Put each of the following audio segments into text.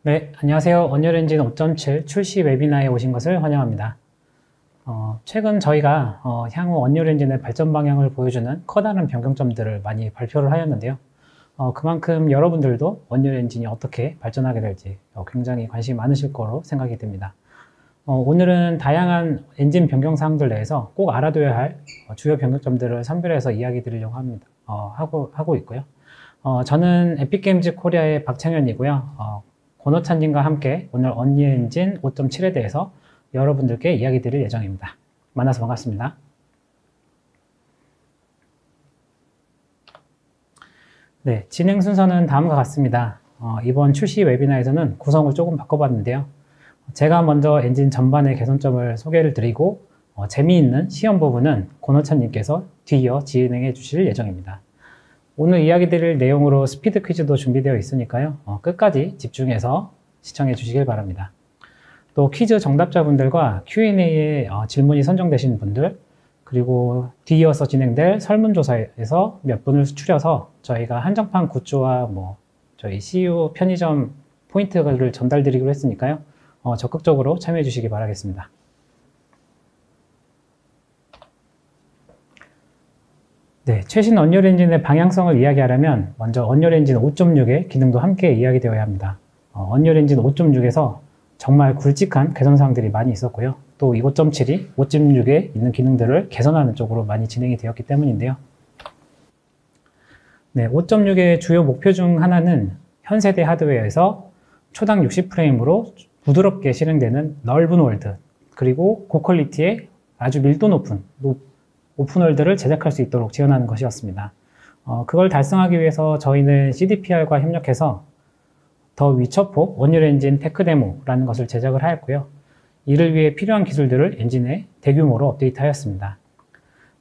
네, 안녕하세요. 언리얼 엔진 5.7 출시 웨비나에 오신 것을 환영합니다. 최근 저희가 향후 언리얼 엔진의 발전 방향을 보여주는 커다란 변경점들을 많이 발표를 하였는데요. 그만큼 여러분들도 언리얼 엔진이 어떻게 발전하게 될지 굉장히 관심이 많으실 거로 생각이 듭니다. 오늘은 다양한 엔진 변경 사항들 내에서 꼭 알아둬야 할 주요 변경점들을 선별해서 이야기 드리려고 합니다. 하고 있고요. 저는 에픽게임즈 코리아의 박창현이고요. 권호찬님과 함께 오늘 언리얼 엔진 5.7에 대해서 여러분들께 이야기 드릴 예정입니다. 만나서 반갑습니다. 네, 진행 순서는 다음과 같습니다. 이번 출시 웨비나에서는 구성을 조금 바꿔봤는데요. 제가 먼저 엔진 전반의 개선점을 소개를 드리고 재미있는 시험 부분은 권호찬님께서 뒤이어 진행해 주실 예정입니다. 오늘 이야기 드릴 내용으로 스피드 퀴즈도 준비되어 있으니까요. 끝까지 집중해서 시청해 주시길 바랍니다. 또 퀴즈 정답자분들과 Q&A에 질문이 선정되신 분들, 그리고 뒤이어서 진행될 설문조사에서 몇 분을 추려서 저희가 한정판 굿즈와 저희 CU 편의점 포인트를 전달드리기로 했으니까요. 적극적으로 참여해 주시기 바라겠습니다. 네, 최신 언리얼 엔진의 방향성을 이야기하려면 먼저 언리얼 엔진 5.6의 기능도 함께 이야기되어야 합니다. 언리얼 엔진 5.6에서 정말 굵직한 개선사항들이 많이 있었고요. 또 이 5.7이 5.6에 있는 기능들을 개선하는 쪽으로 많이 진행이 되었기 때문인데요. 네, 5.6의 주요 목표 중 하나는 현 세대 하드웨어에서 초당 60프레임으로 부드럽게 실행되는 넓은 월드, 그리고 고퀄리티의 아주 밀도 높은 오픈월드를 제작할 수 있도록 지원하는 것이었습니다. 그걸 달성하기 위해서 저희는 CDPR과 협력해서 더 위쳐폭 언리얼 엔진 테크 데모라는 것을 제작을 하였고요. 이를 위해 필요한 기술들을 엔진에 대규모로 업데이트하였습니다.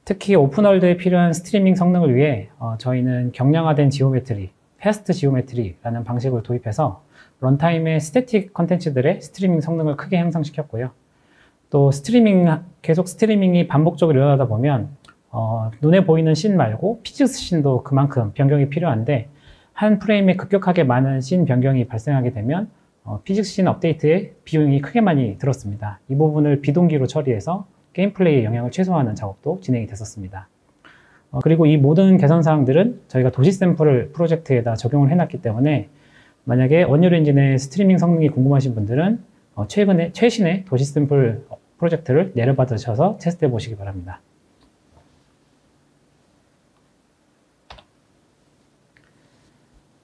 특히 오픈월드에 필요한 스트리밍 성능을 위해 저희는 경량화된 지오메트리, 패스트 지오메트리라는 방식을 도입해서 런타임의 스태틱 컨텐츠들의 스트리밍 성능을 크게 향상시켰고요. 또 계속 스트리밍이 반복적으로 일어나다 보면 눈에 보이는 씬 말고 피직스 씬도 그만큼 변경이 필요한데, 한 프레임에 급격하게 많은 씬 변경이 발생하게 되면 피직스 씬 업데이트에 비용이 크게 많이 들었습니다. 이 부분을 비동기로 처리해서 게임 플레이의 영향을 최소화하는 작업도 진행이 됐었습니다. 그리고 이 모든 개선 사항들은 저희가 도시 샘플을 프로젝트에다 적용을 해놨기 때문에 만약에 언리얼 엔진의 스트리밍 성능이 궁금하신 분들은 최신의 도시 샘플 프로젝트를 내려받으셔서 테스트해 보시기 바랍니다.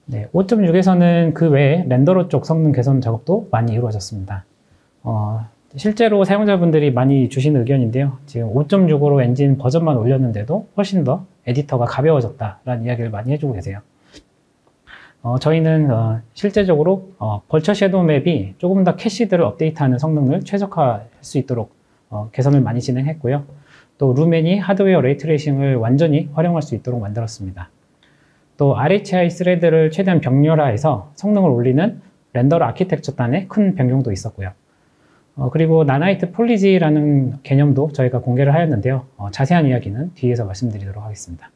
네, 5.6에서는 그 외에 렌더러 쪽 성능 개선 작업도 많이 이루어졌습니다. 실제로 사용자분들이 많이 주신 의견인데요. 지금 5.6으로 엔진 버전만 올렸는데도 훨씬 더 에디터가 가벼워졌다라는 이야기를 많이 해주고 계세요. 저희는 실제적으로 벌처 섀도우 맵이 조금 더 캐시들을 업데이트하는 성능을 최적화할 수 있도록 개선을 많이 진행했고요. 또 루멘이 하드웨어 레이트레이싱을 완전히 활용할 수 있도록 만들었습니다. 또 RHI 스레드를 최대한 병렬화해서 성능을 올리는 렌더러 아키텍처단의 큰 변경도 있었고요. 그리고 나나이트 폴리지라는 개념도 저희가 공개를 하였는데요. 자세한 이야기는 뒤에서 말씀드리도록 하겠습니다.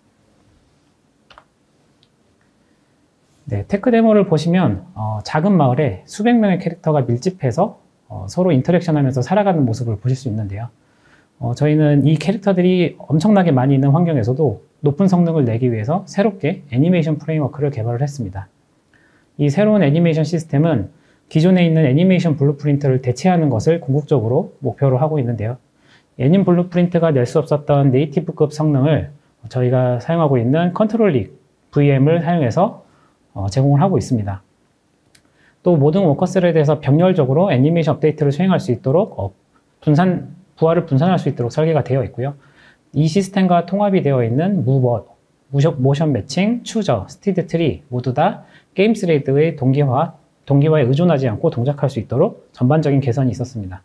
네, 테크 데모를 보시면 작은 마을에 수백 명의 캐릭터가 밀집해서 서로 인터랙션 하면서 살아가는 모습을 보실 수 있는데요. 저희는 이 캐릭터들이 엄청나게 많이 있는 환경에서도 높은 성능을 내기 위해서 새롭게 애니메이션 프레임워크를 개발을 했습니다. 이 새로운 애니메이션 시스템은 기존에 있는 애니메이션 블루프린트를 대체하는 것을 궁극적으로 목표로 하고 있는데요. 애님 블루프린트가 낼 수 없었던 네이티브급 성능을 저희가 사용하고 있는 컨트롤 릭 VM을 사용해서 제공을 하고 있습니다. 또 모든 워커스에 대해서 병렬적으로 애니메이션 업데이트를 수행할 수 있도록 부하를 분산할 수 있도록 설계가 되어 있고요. 이 시스템과 통합이 되어 있는 무버, 모션 매칭, 추저, 스티드 트리 모두 다 게임 스레드의 동기화에 의존하지 않고 동작할 수 있도록 전반적인 개선이 있었습니다.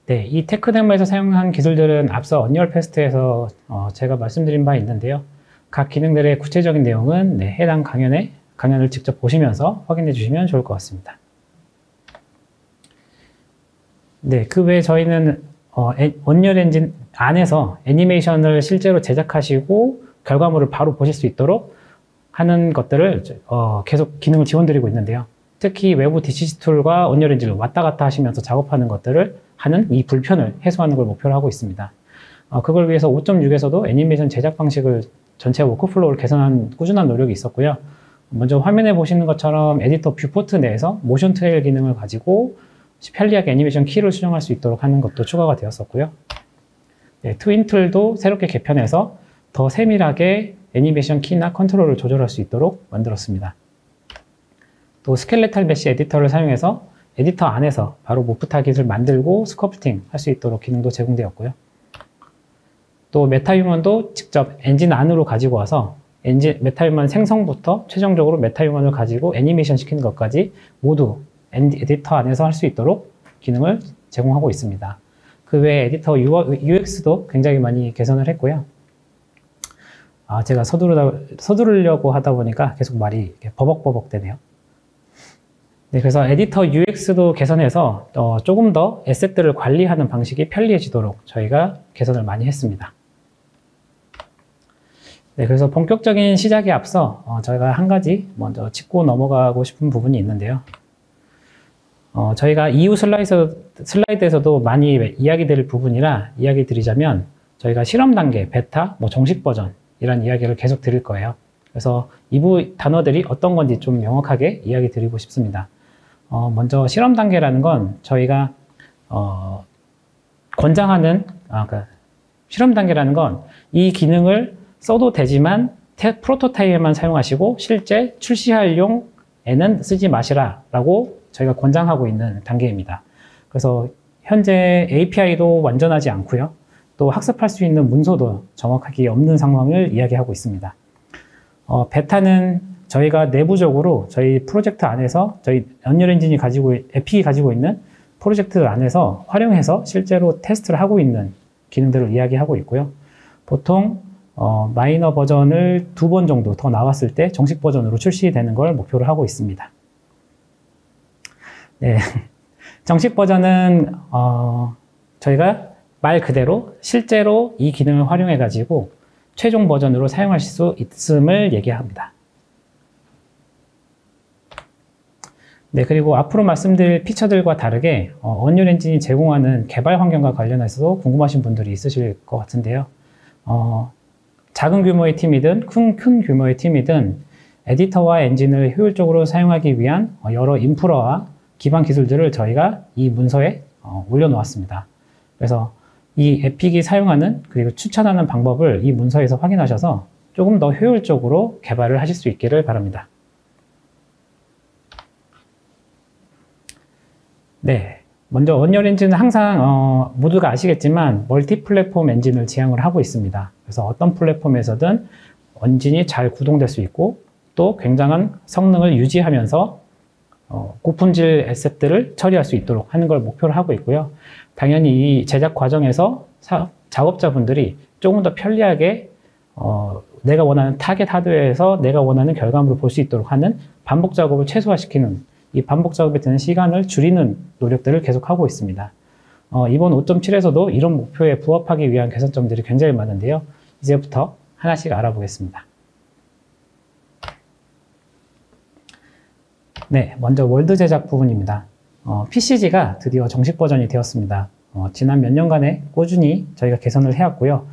네, 이 테크 데모에서 사용한 기술들은 앞서 언리얼 페스트에서 제가 말씀드린 바 있는데요. 각 기능들의 구체적인 내용은 해당 강연을 직접 보시면서 확인해 주시면 좋을 것 같습니다. 네, 그 외에 저희는 언리얼 엔진 안에서 애니메이션을 실제로 제작하시고 결과물을 바로 보실 수 있도록 하는 것들을 계속 기능을 지원드리고 있는데요. 특히 외부 DCC 툴과 언리얼 엔진을 왔다 갔다 하시면서 작업하는 것들을 하는 이 불편을 해소하는 걸 목표로 하고 있습니다. 그걸 위해서 5.6에서도 애니메이션 제작 방식을 전체 워크플로우를 개선한 꾸준한 노력이 있었고요. 먼저 화면에 보시는 것처럼 에디터 뷰포트 내에서 모션 트레일 기능을 가지고 편리하게 애니메이션 키를 수정할 수 있도록 하는 것도 추가가 되었었고요. 네, 트윈 툴도 새롭게 개편해서 더 세밀하게 애니메이션 키나 컨트롤을 조절할 수 있도록 만들었습니다. 또 스켈레탈 메쉬 에디터를 사용해서 에디터 안에서 바로 모프 타깃을 만들고 스커프팅 할 수 있도록 기능도 제공되었고요. 또 메타휴먼도 직접 엔진 안으로 가지고 와서 메타휴먼 생성부터 최종적으로 메타휴먼을 가지고 애니메이션 시키는 것까지 모두 에디터 안에서 할 수 있도록 기능을 제공하고 있습니다. 그 외에 에디터 UX도 굉장히 많이 개선을 했고요. 제가 서두르려고 하다 보니까 계속 말이 이렇게 버벅버벅 되네요. 네, 그래서 에디터 UX도 개선해서 조금 더 에셋들을 관리하는 방식이 편리해지도록 저희가 개선을 많이 했습니다. 네, 그래서 본격적인 시작에 앞서 저희가 한 가지 먼저 짚고 넘어가고 싶은 부분이 있는데요. 저희가 이후 슬라이드에서도 많이 이야기 드릴 부분이라 이야기 드리자면 저희가 실험 단계, 베타, 정식 버전 이런 이야기를 계속 드릴 거예요. 그래서 이부 단어들이 어떤 건지 좀 명확하게 이야기 드리고 싶습니다. 먼저 실험 단계라는 건 저희가 권장하는 그러니까 실험 단계라는 건 이 기능을 써도 되지만 프로토타입에만 사용하시고 실제 출시할 용에는 쓰지 마시라 라고 저희가 권장하고 있는 단계입니다. 그래서 현재 API도 완전하지 않고요. 또 학습할 수 있는 문서도 정확하게 없는 상황을 이야기하고 있습니다. 베타는 저희가 내부적으로 저희 프로젝트 안에서 저희 언리얼 엔진이 에픽이 가지고 있는 프로젝트 안에서 활용해서 실제로 테스트를 하고 있는 기능들을 이야기하고 있고요. 보통 마이너 버전을 2번 정도 더 나왔을 때 정식 버전으로 출시되는 걸 목표로 하고 있습니다. 네. 정식 버전은 저희가 말 그대로 실제로 이 기능을 활용해 가지고 최종 버전으로 사용하실 수 있음을 얘기합니다. 네, 그리고 앞으로 말씀드릴 피처들과 다르게 언리얼 엔진이 제공하는 개발 환경과 관련해서도 궁금하신 분들이 있으실 것 같은데요. 작은 규모의 팀이든 큰 규모의 팀이든 에디터와 엔진을 효율적으로 사용하기 위한 여러 인프라와 기반 기술들을 저희가 이 문서에 올려놓았습니다. 그래서 이 에픽이 사용하는 그리고 추천하는 방법을 이 문서에서 확인하셔서 조금 더 효율적으로 개발을 하실 수 있기를 바랍니다. 네, 먼저 언리얼 엔진은 항상 모두가 아시겠지만 멀티 플랫폼 엔진을 지향을 하고 있습니다. 그래서 어떤 플랫폼에서든 엔진이 잘 구동될 수 있고 또 굉장한 성능을 유지하면서 고품질 에셋들을 처리할 수 있도록 하는 걸 목표로 하고 있고요. 당연히 이 제작 과정에서 작업자분들이 조금 더 편리하게 내가 원하는 타겟 하드웨어에서 내가 원하는 결과물을 볼 수 있도록 하는 반복 작업을 최소화시키는 이 반복 작업에 드는 시간을 줄이는 노력들을 계속하고 있습니다. 이번 5.7에서도 이런 목표에 부합하기 위한 개선점들이 굉장히 많은데요. 이제부터 하나씩 알아보겠습니다. 네, 먼저 월드 제작 부분입니다. PCG가 드디어 정식 버전이 되었습니다. 지난 몇 년간에 꾸준히 저희가 개선을 해왔고요.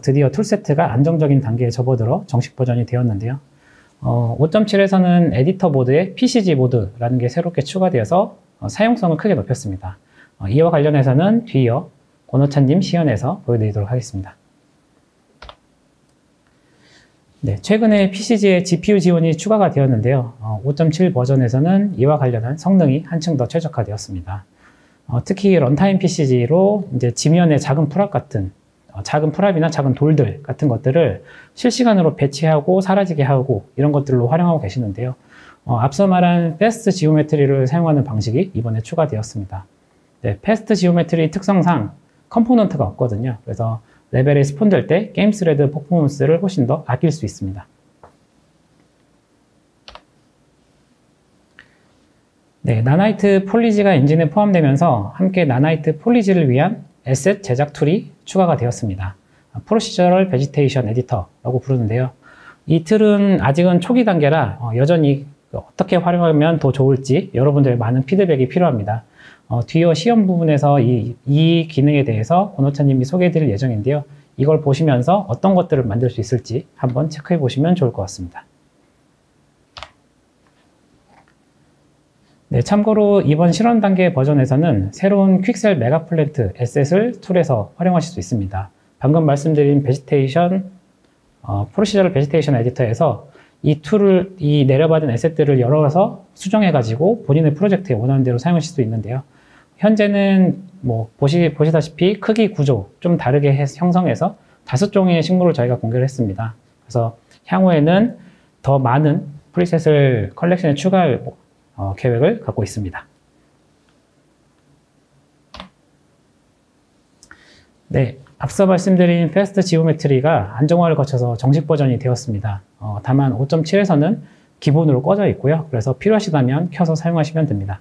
드디어 툴세트가 안정적인 단계에 접어들어 정식 버전이 되었는데요. 5.7에서는 에디터 모드에 PCG 모드라는 게 새롭게 추가되어서 사용성을 크게 높였습니다. 이와 관련해서는 뒤이어 권호찬님 시연에서 보여드리도록 하겠습니다. 네, 최근에 PCG에 GPU 지원이 추가가 되었는데요. 5.7 버전에서는 이와 관련한 성능이 한층 더 최적화되었습니다. 특히 런타임 PCG로 이제 지면의 작은 프랍이나 작은 돌들 같은 것들을 실시간으로 배치하고 사라지게 하고 이런 것들로 활용하고 계시는데요. 앞서 말한 패스트 지오메트리를 사용하는 방식이 이번에 추가되었습니다. 네, 패스트 지오메트리 특성상 컴포넌트가 없거든요. 그래서 레벨이 스폰될 때 게임 스레드 퍼포먼스를 훨씬 더 아낄 수 있습니다. 네, 나나이트 폴리지가 엔진에 포함되면서 함께 나나이트 폴리지를 위한 에셋 제작 툴이 추가가 되었습니다. 프로시저럴 베지테이션 에디터라고 부르는데요. 이 툴은 아직은 초기 단계라 여전히 어떻게 활용하면 더 좋을지 여러분들의 많은 피드백이 필요합니다. 뒤어 시험 부분에서 이 기능에 대해서 권호차님이 소개해 드릴 예정인데요. 이걸 보시면서 어떤 것들을 만들 수 있을지 한번 체크해 보시면 좋을 것 같습니다. 네, 참고로 이번 실험 단계 버전에서는 새로운 퀵셀 메가플랜트 에셋을 툴에서 활용하실 수 있습니다. 방금 말씀드린 베지테이션, 프로시저럴 베지테이션 에디터에서 이 내려받은 에셋들을 열어서 수정해가지고 본인의 프로젝트에 원하는 대로 사용하실 수 있는데요. 현재는 뭐 보시다시피 크기 구조 좀 다르게 형성해서 5종의 식물을 저희가 공개를 했습니다. 그래서 향후에는 더 많은 프리셋을 컬렉션에 추가할 계획을 갖고 있습니다. 네, 앞서 말씀드린 패스트 지오메트리가 안정화를 거쳐서 정식 버전이 되었습니다. 다만 5.7에서는 기본으로 꺼져 있고요. 그래서 필요하시다면 켜서 사용하시면 됩니다.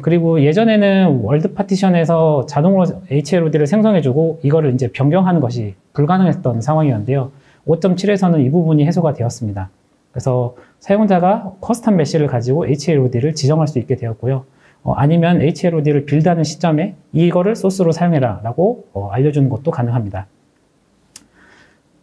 그리고 예전에는 월드 파티션에서 자동으로 HLOD를 생성해주고 이거를 이제 변경하는 것이 불가능했던 상황이었는데요. 5.7에서는 이 부분이 해소가 되었습니다. 그래서 사용자가 커스텀 메시를 가지고 HLOD를 지정할 수 있게 되었고요. 아니면 HLOD를 빌드하는 시점에 이거를 소스로 사용해라 라고 알려주는 것도 가능합니다.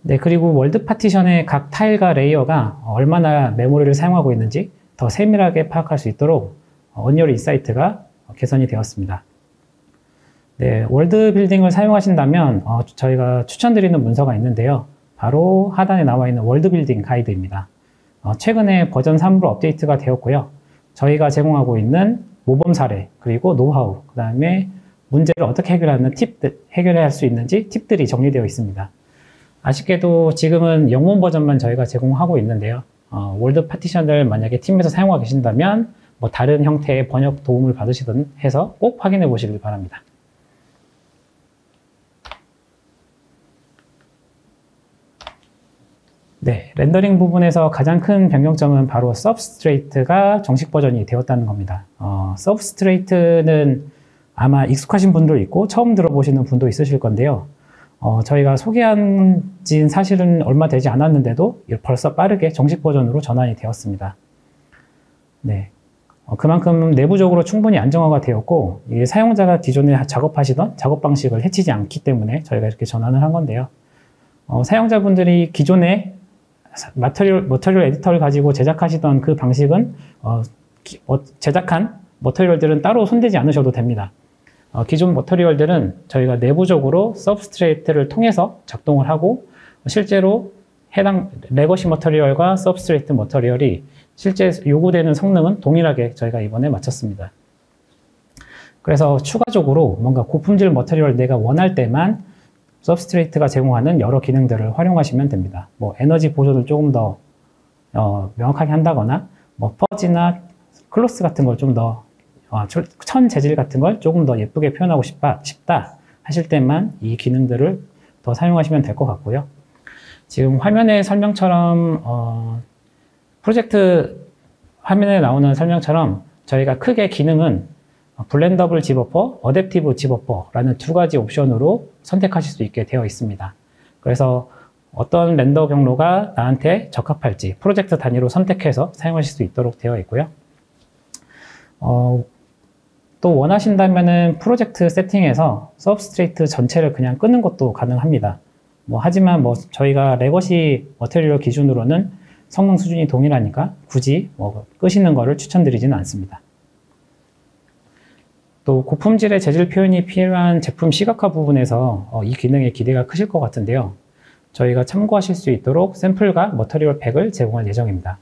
네, 그리고 월드 파티션의 각 타일과 레이어가 얼마나 메모리를 사용하고 있는지 더 세밀하게 파악할 수 있도록 언리얼 인사이트가 개선이 되었습니다. 네, 월드 빌딩을 사용하신다면 저희가 추천드리는 문서가 있는데요. 바로 하단에 나와 있는 월드 빌딩 가이드입니다. 최근에 버전 3으로 업데이트가 되었고요. 저희가 제공하고 있는 모범 사례, 그리고 노하우, 그 다음에 문제를 어떻게 해결해야 할 수 있는지 팁들이 정리되어 있습니다. 아쉽게도 지금은 영문 버전만 저희가 제공하고 있는데요. 월드 파티션을 만약에 팀에서 사용하고 계신다면 뭐 다른 형태의 번역 도움을 받으시든 해서 꼭 확인해 보시길 바랍니다. 네, 렌더링 부분에서 가장 큰 변경점은 바로 서브스트레이트가 정식 버전이 되었다는 겁니다. 서브스트레이트는 아마 익숙하신 분도 있고 처음 들어보시는 분도 있으실 건데요. 저희가 소개한 지는 사실은 얼마 되지 않았는데도 벌써 빠르게 정식 버전으로 전환이 되었습니다. 네, 그만큼 내부적으로 충분히 안정화가 되었고 이게 사용자가 기존에 작업하시던 작업 방식을 해치지 않기 때문에 저희가 이렇게 전환을 한 건데요. 사용자분들이 기존에 머터리얼 에디터를 가지고 제작하시던 그 방식은 제작한 머터리얼들은 따로 손대지 않으셔도 됩니다. 기존 머터리얼들은 저희가 내부적으로 서브스트레이트를 통해서 작동을 하고 실제로 해당 레거시 머터리얼과 서브스트레이트 머터리얼이 실제 요구되는 성능은 동일하게 저희가 이번에 마쳤습니다. 그래서 추가적으로 뭔가 고품질 머터리얼 내가 원할 때만 서브스트레이트가 제공하는 여러 기능들을 활용하시면 됩니다. 뭐 에너지 보존을 조금 더 명확하게 한다거나 뭐 퍼지나 클로스 같은 걸 좀 더 천 재질 같은 걸 조금 더 예쁘게 표현하고 싶다 하실 때만 이 기능들을 더 사용하시면 될 것 같고요. 지금 화면의 설명처럼 프로젝트 화면에 나오는 설명처럼 저희가 크게 기능은 블렌더블 집어퍼, 어댑티브 집어퍼라는 두 가지 옵션으로 선택하실 수 있게 되어 있습니다. 그래서 어떤 렌더 경로가 나한테 적합할지 프로젝트 단위로 선택해서 사용하실 수 있도록 되어 있고요. 또 원하신다면은 프로젝트 세팅에서 서브스트레이트 전체를 그냥 끄는 것도 가능합니다. 하지만 저희가 레거시 머터리얼 기준으로는 성능 수준이 동일하니까 굳이 끄시는 거를 추천드리지는 않습니다. 또 고품질의 재질 표현이 필요한 제품 시각화 부분에서 이 기능의 기대가 크실 것 같은데요. 저희가 참고하실 수 있도록 샘플과 머터리얼 팩을 제공할 예정입니다.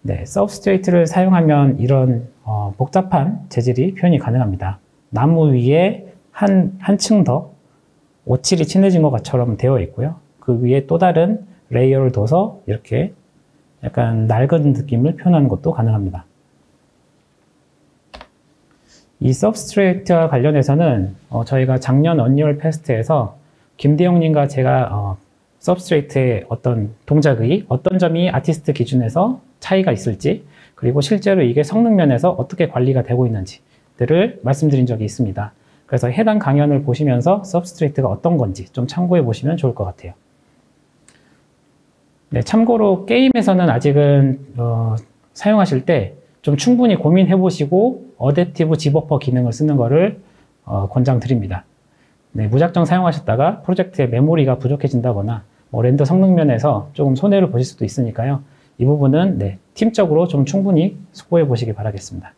네, 서브스트레이트를 사용하면 이런 복잡한 재질이 표현이 가능합니다. 나무 위에 한 층 더 오칠이 칠해진 것처럼 되어 있고요. 그 위에 또 다른 레이어를 둬서 이렇게 약간 낡은 느낌을 표현하는 것도 가능합니다. 이 서브스트레이트와 관련해서는 저희가 작년 언리얼 페스트에서 김대영님과 제가 서브스트레이트의 어떤 동작의 어떤 점이 아티스트 기준에서 차이가 있을지, 그리고 실제로 이게 성능 면에서 어떻게 관리가 되고 있는지들을 말씀드린 적이 있습니다. 그래서 해당 강연을 보시면서 서브스트레이트가 어떤 건지 좀 참고해 보시면 좋을 것 같아요. 네, 참고로 게임에서는 아직은 사용하실 때 좀 충분히 고민해 보시고 어댑티브 디버퍼 기능을 쓰는 거를 권장드립니다. 네, 무작정 사용하셨다가 프로젝트의 메모리가 부족해진다거나 렌더 성능 면에서 조금 손해를 보실 수도 있으니까요. 이 부분은 네, 팀적으로 좀 충분히 숙고해 보시기 바라겠습니다.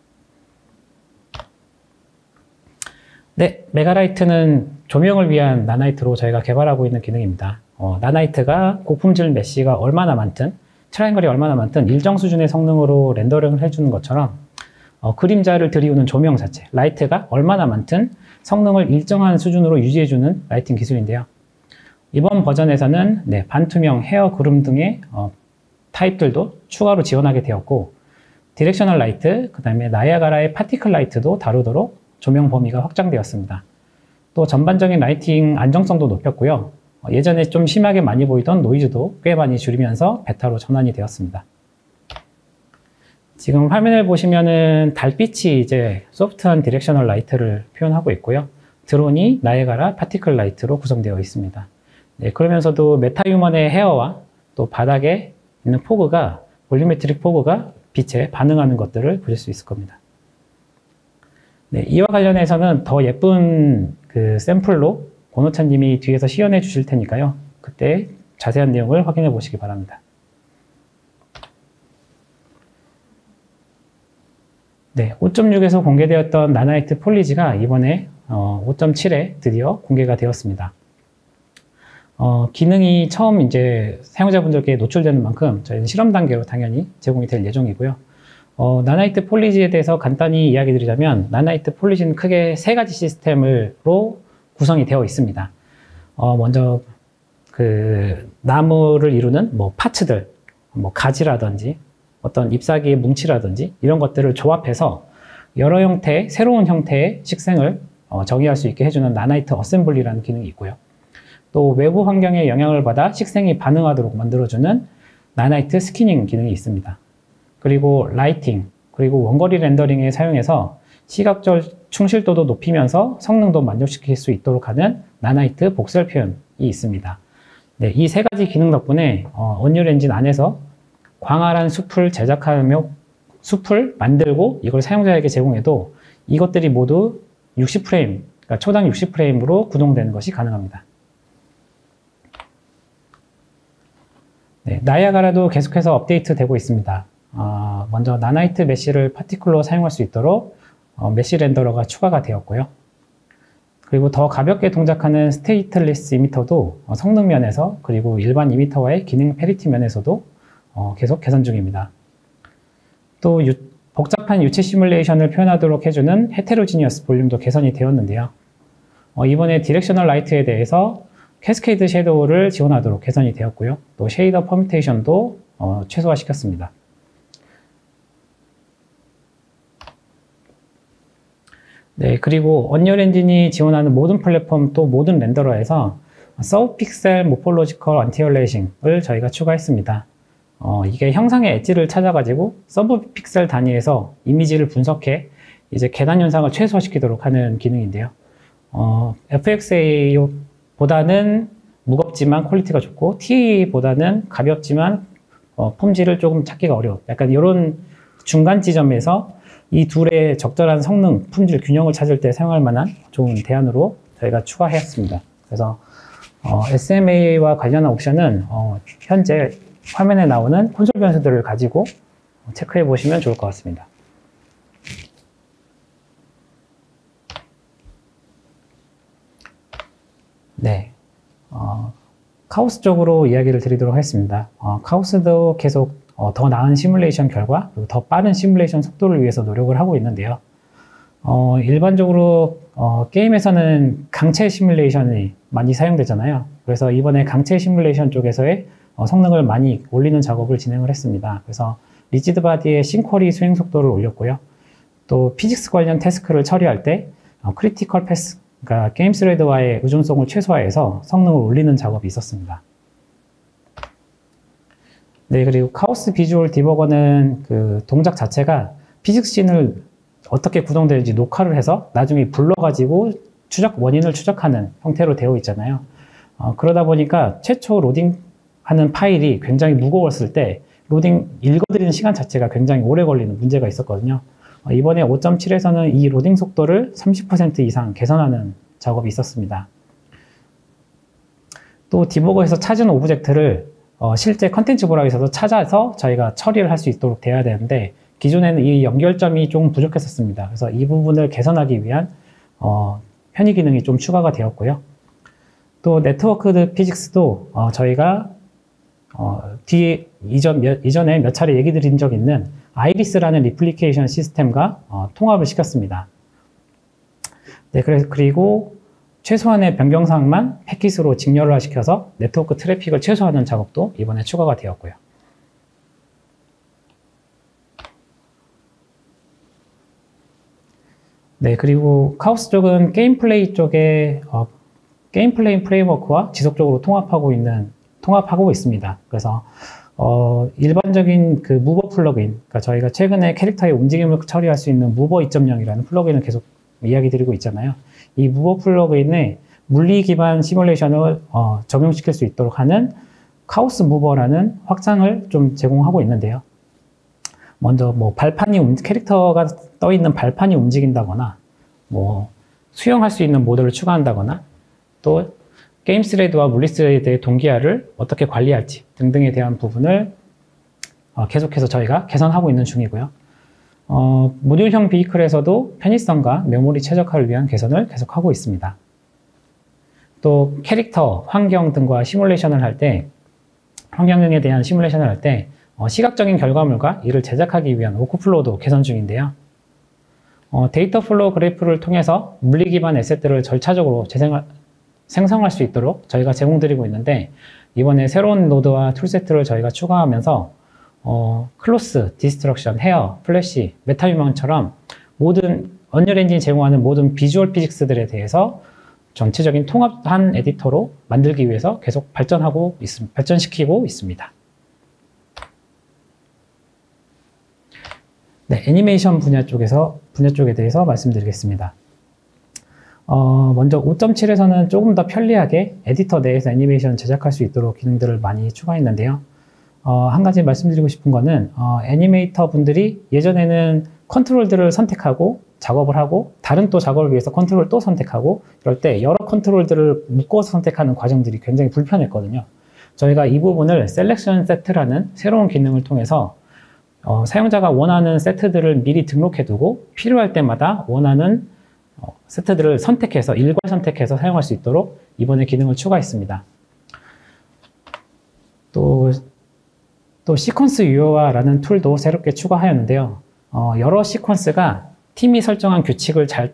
네, 메가라이트는 조명을 위한 나나이트로 저희가 개발하고 있는 기능입니다. 나나이트가 고품질 메쉬가 얼마나 많든, 트라이앵글이 얼마나 많든 일정 수준의 성능으로 렌더링을 해주는 것처럼 그림자를 들이우는 조명 자체, 라이트가 얼마나 많든 성능을 일정한 수준으로 유지해주는 라이팅 기술인데요. 이번 버전에서는 네, 반투명, 헤어, 구름 등의 타입들도 추가로 지원하게 되었고, 디렉셔널 라이트, 그 다음에 나이아가라의 파티클 라이트도 다루도록 조명 범위가 확장되었습니다. 또 전반적인 라이팅 안정성도 높였고요. 예전에 좀 심하게 많이 보이던 노이즈도 꽤 많이 줄이면서 베타로 전환이 되었습니다. 지금 화면을 보시면은 달빛이 이제 소프트한 디렉셔널 라이트를 표현하고 있고요. 드론이 나이아가라 파티클 라이트로 구성되어 있습니다. 네, 그러면서도 메타휴먼의 헤어와 또 바닥에 있는 포그가, 볼륨메트릭 포그가 빛에 반응하는 것들을 보실 수 있을 겁니다. 네, 이와 관련해서는 더 예쁜 그 샘플로 권호찬님이 뒤에서 시연해 주실 테니까요. 그때 자세한 내용을 확인해 보시기 바랍니다. 네, 5.6에서 공개되었던 나나이트 폴리지가 이번에 5.7에 드디어 공개가 되었습니다. 기능이 처음 이제 사용자분들께 노출되는 만큼 저희는 실험 단계로 당연히 제공이 될 예정이고요. 나나이트 폴리지에 대해서 간단히 이야기 드리자면, 나나이트 폴리지는 크게 세 가지 시스템으로 구성이 되어 있습니다. 먼저 그 나무를 이루는 뭐 파츠들, 뭐 가지라든지 어떤 잎사귀의 뭉치라든지 이런 것들을 조합해서 여러 형태의, 새로운 형태의 식생을 정의할 수 있게 해주는 나나이트 어셈블리라는 기능이 있고요. 또 외부 환경에 영향을 받아 식생이 반응하도록 만들어주는 나나이트 스키닝 기능이 있습니다. 그리고 라이팅, 그리고 원거리 렌더링에 사용해서 시각적 충실도도 높이면서 성능도 만족시킬 수 있도록 하는 나나이트 복설 표현이 있습니다. 네, 이 세 가지 기능 덕분에 언리얼 엔진 안에서 광활한 숲을 제작하며 숲을 만들고 이걸 사용자에게 제공해도 이것들이 모두 60프레임, 그러니까 초당 60프레임으로 구동되는 것이 가능합니다. 네, 나이아가라도 계속해서 업데이트 되고 있습니다. 먼저 나나이트 메쉬를 파티클로 사용할 수 있도록 메쉬 렌더러가 추가가 되었고요. 그리고 더 가볍게 동작하는 스테이트리스 이미터도 성능 면에서, 그리고 일반 이미터와의 기능 패리티 면에서도 계속 개선 중입니다. 또 복잡한 유체 시뮬레이션을 표현하도록 해주는 헤테로지니어스 볼륨도 개선이 되었는데요. 이번에 디렉셔널 라이트에 대해서 캐스케이드 섀도우를 지원하도록 개선이 되었고요. 또 쉐이더 퍼뮤테이션도 최소화시켰습니다. 네, 그리고 언리얼 엔진이 지원하는 모든 플랫폼 또 모든 렌더러에서 서브 픽셀 모폴로지컬 안티얼레이싱을 저희가 추가했습니다. 이게 형상의 엣지를 찾아가지고 서브 픽셀 단위에서 이미지를 분석해 이제 계단 현상을 최소화시키도록 하는 기능인데요. FXA보다는 무겁지만 퀄리티가 좋고 TA보다는 가볍지만 폼질을 조금 찾기가 어려운, 약간 이런 중간 지점에서 이 둘의 적절한 성능, 품질 균형을 찾을 때 사용할 만한 좋은 대안으로 저희가 추가했습니다. 그래서 SMA와 관련한 옵션은 현재 화면에 나오는 콘솔 변수들을 가지고 체크해 보시면 좋을 것 같습니다. 네, 카오스 쪽으로 이야기를 드리도록 하겠습니다. 카오스도 계속 더 나은 시뮬레이션 결과, 그리고 더 빠른 시뮬레이션 속도를 위해서 노력을 하고 있는데요. 일반적으로 게임에서는 강체 시뮬레이션이 많이 사용되잖아요. 그래서 이번에 강체 시뮬레이션 쪽에서의 성능을 많이 올리는 작업을 진행을 했습니다. 그래서 리지드 바디의 싱쿼리 수행 속도를 올렸고요. 또 피직스 관련 태스크를 처리할 때 크리티컬 패스, 그러니까 게임 스레드와의 의존성을 최소화해서 성능을 올리는 작업이 있었습니다. 네, 그리고 카오스 비주얼 디버거는 그 동작 자체가 피직스 씬을 어떻게 구성되는지 녹화를 해서 나중에 불러가지고 원인을 추적하는 형태로 되어 있잖아요. 그러다 보니까 최초 로딩하는 파일이 굉장히 무거웠을 때 읽어드리는 시간 자체가 굉장히 오래 걸리는 문제가 있었거든요. 이번에 5.7에서는 이 로딩 속도를 30% 이상 개선하는 작업이 있었습니다. 또 디버거에서 찾은 오브젝트를 실제 컨텐츠 브라우저에서 찾아서 저희가 처리를 할 수 있도록 돼야 되는데 기존에는 이 연결점이 좀 부족했었습니다. 그래서 이 부분을 개선하기 위한 편의 기능이 좀 추가가 되었고요. 또 네트워크 피직스도 저희가 이전에 몇 차례 얘기 드린 적 있는 아이리스라는 리플리케이션 시스템과 통합을 시켰습니다. 네, 그리고 최소한의 변경사항만 패킷으로 직렬화 시켜서 네트워크 트래픽을 최소화하는 작업도 이번에 추가가 되었고요. 네, 그리고 카오스 쪽은 게임 플레이 쪽에 게임 플레이 프레임워크와 지속적으로 통합하고 있습니다. 그래서 일반적인 그 무버 플러그인, 그러니까 저희가 최근에 캐릭터의 움직임을 처리할 수 있는 무버 2.0이라는 플러그인을 계속 이야기 드리고 있잖아요. 이 무버 플러그인에 물리 기반 시뮬레이션을 적용시킬 수 있도록 하는 카오스 무버라는 확장을 좀 제공하고 있는데요. 먼저 캐릭터가 떠 있는 발판이 움직인다거나, 수영할 수 있는 모드를 추가한다거나, 또 게임 스레드와 물리 스레드의 동기화를 어떻게 관리할지 등등에 대한 부분을 계속해서 저희가 개선하고 있는 중이고요. 모듈형 비이클에서도 편의성과 메모리 최적화를 위한 개선을 계속하고 있습니다. 또 캐릭터, 환경 등과 시뮬레이션을 할 때, 환경에 대한 시뮬레이션을 할 때 시각적인 결과물과 이를 제작하기 위한 워크플로우도 개선 중인데요. 데이터 플로우 그래프를 통해서 물리 기반 에셋들을 절차적으로 생성할 수 있도록 저희가 제공드리고 있는데 이번에 새로운 노드와 툴세트를 저희가 추가하면서 클로스, 디스트럭션, 헤어, 플래시, 메타유먼처럼 모든 언리얼 엔진이 제공하는 모든 비주얼 피직스들에 대해서 전체적인 통합한 에디터로 만들기 위해서 계속 발전시키고 있습니다. 네, 애니메이션 분야 쪽에 대해서 말씀드리겠습니다. 먼저 5.7에서는 조금 더 편리하게 에디터 내에서 애니메이션 제작할 수 있도록 기능들을 많이 추가했는데요. 한 가지 말씀드리고 싶은 거는 애니메이터 분들이 예전에는 컨트롤들을 선택하고 작업을 하고 다른 또 작업을 위해서 컨트롤을 또 선택하고 이럴 때 여러 컨트롤들을 묶어서 선택하는 과정들이 굉장히 불편했거든요. 저희가 이 부분을 셀렉션 세트라는 새로운 기능을 통해서 사용자가 원하는 세트들을 미리 등록해두고 필요할 때마다 원하는 세트들을 일괄 선택해서 사용할 수 있도록 이번에 기능을 추가했습니다. 또 시퀀스 유효화라는 툴도 새롭게 추가하였는데요. 여러 시퀀스가 팀이 설정한 규칙을 잘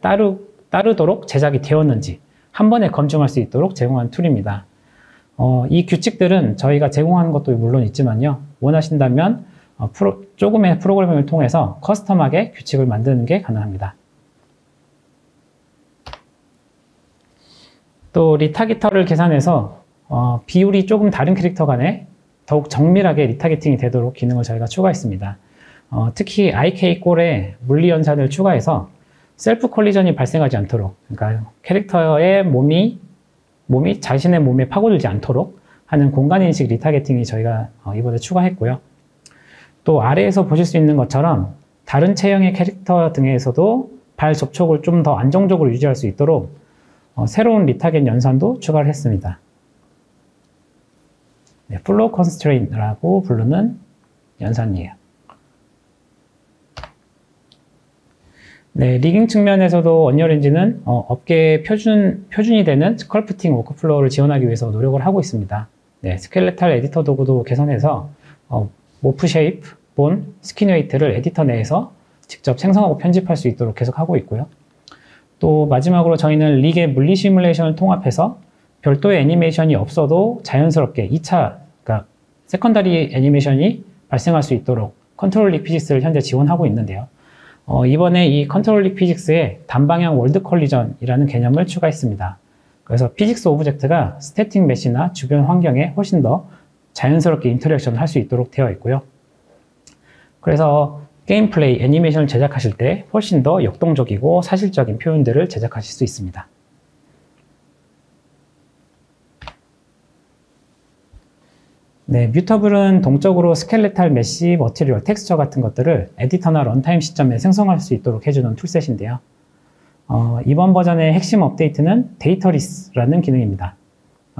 따르도록 제작이 되었는지 한 번에 검증할 수 있도록 제공한 툴입니다. 이 규칙들은 저희가 제공하는 것도 물론 있지만요. 원하신다면 조금의 프로그래밍을 통해서 커스텀하게 규칙을 만드는 게 가능합니다. 또 리타기터를 계산해서 비율이 조금 다른 캐릭터 간에 더욱 정밀하게 리타게팅이 되도록 기능을 저희가 추가했습니다. 특히 IK 꼴에 물리 연산을 추가해서 셀프 콜리전이 발생하지 않도록, 그러니까 캐릭터의 몸이 자신의 몸에 파고들지 않도록 하는 공간인식 리타게팅이 저희가 이번에 추가했고요. 또 아래에서 보실 수 있는 것처럼 다른 체형의 캐릭터 등에서도 발 접촉을 좀 더 안정적으로 유지할 수 있도록 새로운 리타겟 연산도 추가를 했습니다. 네, 플로우 컨스트레인트라고 부르는 연산이에요. 네, 리깅 측면에서도 언리얼 엔진은 업계의 표준이 되는 스컬프팅 워크플로우를 지원하기 위해서 노력을 하고 있습니다. 네, 스켈레탈 에디터 도구도 개선해서 모프 쉐이프, 본, 스킨 웨이트를 에디터 내에서 직접 생성하고 편집할 수 있도록 계속 하고 있고요. 또 마지막으로 저희는 릭의 물리 시뮬레이션을 통합해서 별도의 애니메이션이 없어도 자연스럽게 2차, 그러니까 세컨더리 애니메이션이 발생할 수 있도록 컨트롤 릭 피직스를 현재 지원하고 있는데요. 이번에 이 컨트롤 릭 피직스에 단방향 월드 컬리전이라는 개념을 추가했습니다. 그래서 피직스 오브젝트가 스태틱 메시나 주변 환경에 훨씬 더 자연스럽게 인터랙션을 할 수 있도록 되어 있고요. 그래서 게임 플레이, 애니메이션을 제작하실 때 훨씬 더 역동적이고 사실적인 표현들을 제작하실 수 있습니다. 네, 뮤터블은 동적으로 스켈레탈, 메시, 머티리얼, 텍스처 같은 것들을 에디터나 런타임 시점에 생성할 수 있도록 해주는 툴셋인데요. 이번 버전의 핵심 업데이트는 데이터리스라는 기능입니다.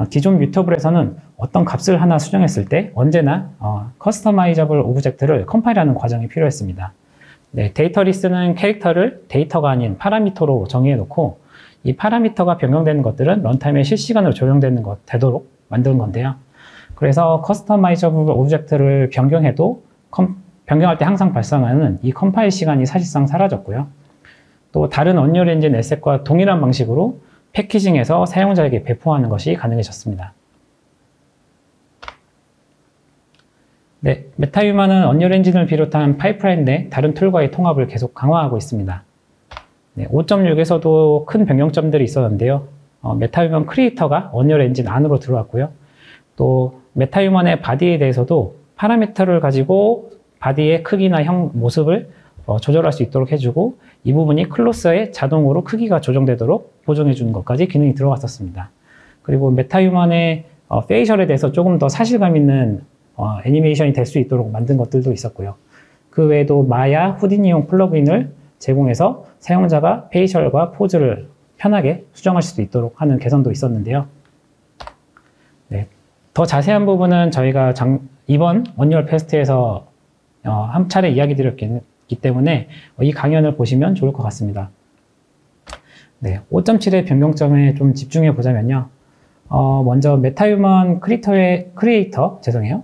기존 뮤터블에서는 어떤 값을 하나 수정했을 때 언제나 커스터마이저블 오브젝트를 컴파일하는 과정이 필요했습니다. 네, 데이터리스는 캐릭터를 데이터가 아닌 파라미터로 정의해 놓고 이 파라미터가 변경되는 것들은 런타임에 실시간으로 되도록 만드는 건데요. 그래서 커스터마이저블 오브젝트를 변경해도 변경할 때 항상 발생하는 이 컴파일 시간이 사실상 사라졌고요. 또 다른 언리얼 엔진 에셋과 동일한 방식으로 패키징해서 사용자에게 배포하는 것이 가능해졌습니다. 네, 메타휴먼은 언리얼 엔진을 비롯한 파이프라인 내 다른 툴과의 통합을 계속 강화하고 있습니다. 네, 5.6에서도 큰 변경점들이 있었는데요. 메타휴먼 크리에이터가 언리얼 엔진 안으로 들어왔고요. 또 메타휴먼의 바디에 대해서도 파라미터를 가지고 바디의 크기나 모습을 조절할 수 있도록 해주고 이 부분이 클로스에 자동으로 크기가 조정되도록 보정해 주는 것까지 기능이 들어갔었습니다. 그리고 메타휴먼의 페이셜에 대해서 조금 더 사실감 있는 애니메이션이 될 수 있도록 만든 것들도 있었고요. 그 외에도 마야, 후디니용 플러그인을 제공해서 사용자가 페이셜과 포즈를 편하게 수정할 수 있도록 하는 개선도 있었는데요. 네, 더 자세한 부분은 저희가 이번 언리얼 페스트에서 한 차례 이야기 드렸기 때문에 이 강연을 보시면 좋을 것 같습니다. 네, 5.7의 변경점에 좀 집중해 보자면요. 먼저 메타휴먼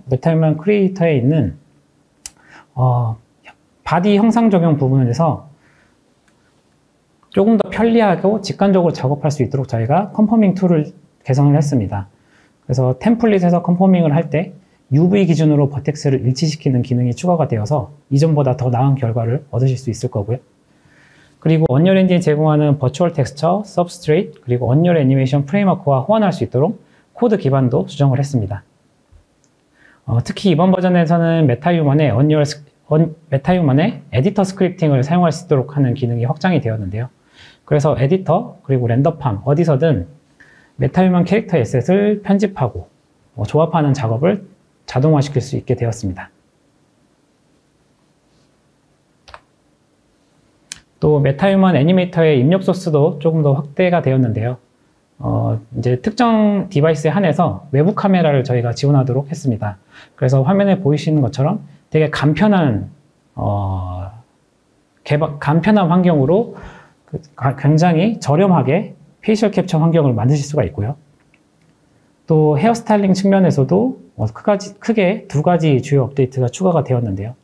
메타휴먼 크리에이터에 있는 바디 형상 적용 부분에서 조금 더 편리하고 직관적으로 작업할 수 있도록 저희가 컨포밍 툴을 개선을 했습니다. 그래서 템플릿에서 컨포밍을 할 때 UV 기준으로 버텍스를 일치시키는 기능이 추가가 되어서 이전보다 더 나은 결과를 얻으실 수 있을 거고요. 그리고 언리얼 엔진이 제공하는 버추얼 텍스처, 서브스트레이트, 그리고 언리얼 애니메이션 프레임워크와 호환할 수 있도록 코드 기반도 수정을 했습니다. 특히 이번 버전에서는 메타휴먼의 에디터 스크립팅을 사용할 수 있도록 하는 기능이 확장이 되었는데요. 그래서 에디터, 그리고 렌더팜, 어디서든 메타휴먼 캐릭터 에셋을 편집하고 조합하는 작업을 자동화시킬 수 있게 되었습니다. 또 메타휴먼 애니메이터의 입력 소스도 조금 더 확대가 되었는데요. 이제 특정 디바이스에 한해서 외부 카메라를 저희가 지원하도록 했습니다. 그래서 화면에 보이시는 것처럼 되게 간편한 환경으로 굉장히 저렴하게 페이셜 캡처 환경을 만드실 수가 있고요. 또 헤어스타일링 측면에서도 크게 두 가지 주요 업데이트가 추가가 되었는데요.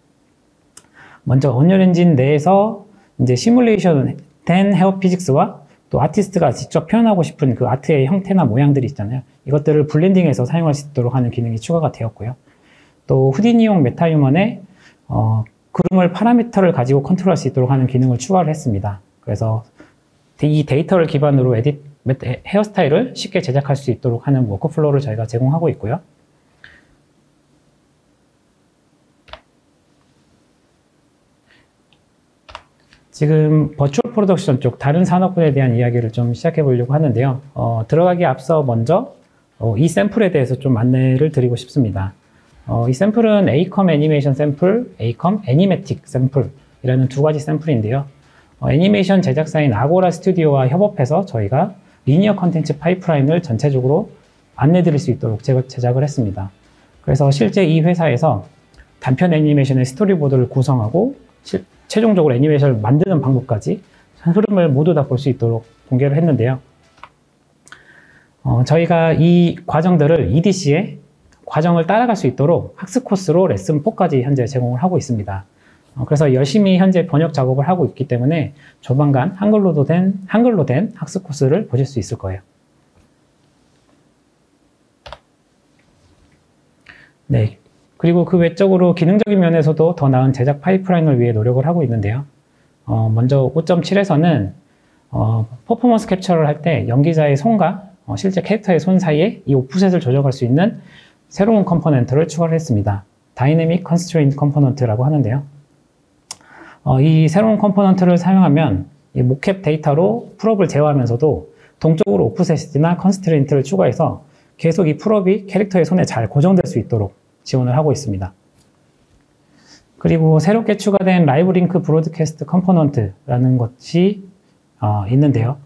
먼저 언리얼 엔진 내에서 이제 시뮬레이션 된 헤어 피직스와 또 아티스트가 직접 표현하고 싶은 그 아트의 형태나 모양들이 있잖아요. 이것들을 블렌딩해서 사용할 수 있도록 하는 기능이 추가가 되었고요. 또 후디니용 메타휴먼에 그루멀 파라미터를 가지고 컨트롤할 수 있도록 하는 기능을 추가를 했습니다. 그래서 이 데이터를 기반으로 헤어스타일을 쉽게 제작할 수 있도록 하는 워크플로우를 저희가 제공하고 있고요. 지금 버추얼 프로덕션 쪽 다른 산업군에 대한 이야기를 좀 시작해 보려고 하는데요. 들어가기 앞서 먼저 이 샘플에 대해서 좀 안내를 드리고 싶습니다. 이 샘플은 에이컴 애니메이션 샘플, 에이컴 애니매틱 샘플이라는 두 가지 샘플인데요. 애니메이션 제작사인 아고라 스튜디오와 협업해서 저희가 리니어 컨텐츠 파이프라인을 전체적으로 안내 드릴 수 있도록 제작을 했습니다. 그래서 실제 이 회사에서 단편 애니메이션의 스토리보드를 구성하고 최종적으로 애니메이션을 만드는 방법까지 흐름을 모두 다 볼 수 있도록 공개를 했는데요. 저희가 이 과정들을 EDC에 과정을 따라갈 수 있도록 학습 코스로 레슨 4까지 현재 제공을 하고 있습니다. 그래서 열심히 현재 번역 작업을 하고 있기 때문에 조만간 한글로 된 학습 코스를 보실 수 있을 거예요. 네. 그리고 그 외적으로 기능적인 면에서도 더 나은 제작 파이프라인을 위해 노력을 하고 있는데요. 먼저 5.7에서는 퍼포먼스 캡처를 할 때 연기자의 손과 실제 캐릭터의 손 사이에 이 오프셋을 조정할 수 있는 새로운 컴포넌트를 추가를 했습니다. 다이내믹 컨스트레인트 컴포넌트라고 하는데요. 이 새로운 컴포넌트를 사용하면 이 모캡 데이터로 풀업을 제어하면서도 동적으로 오프셋이나 컨스트레인트를 추가해서 계속 이 풀업이 캐릭터의 손에 잘 고정될 수 있도록 지원을 하고 있습니다. 그리고 새롭게 추가된 라이브 링크 브로드캐스트 컴포넌트라는 것이 있는데요.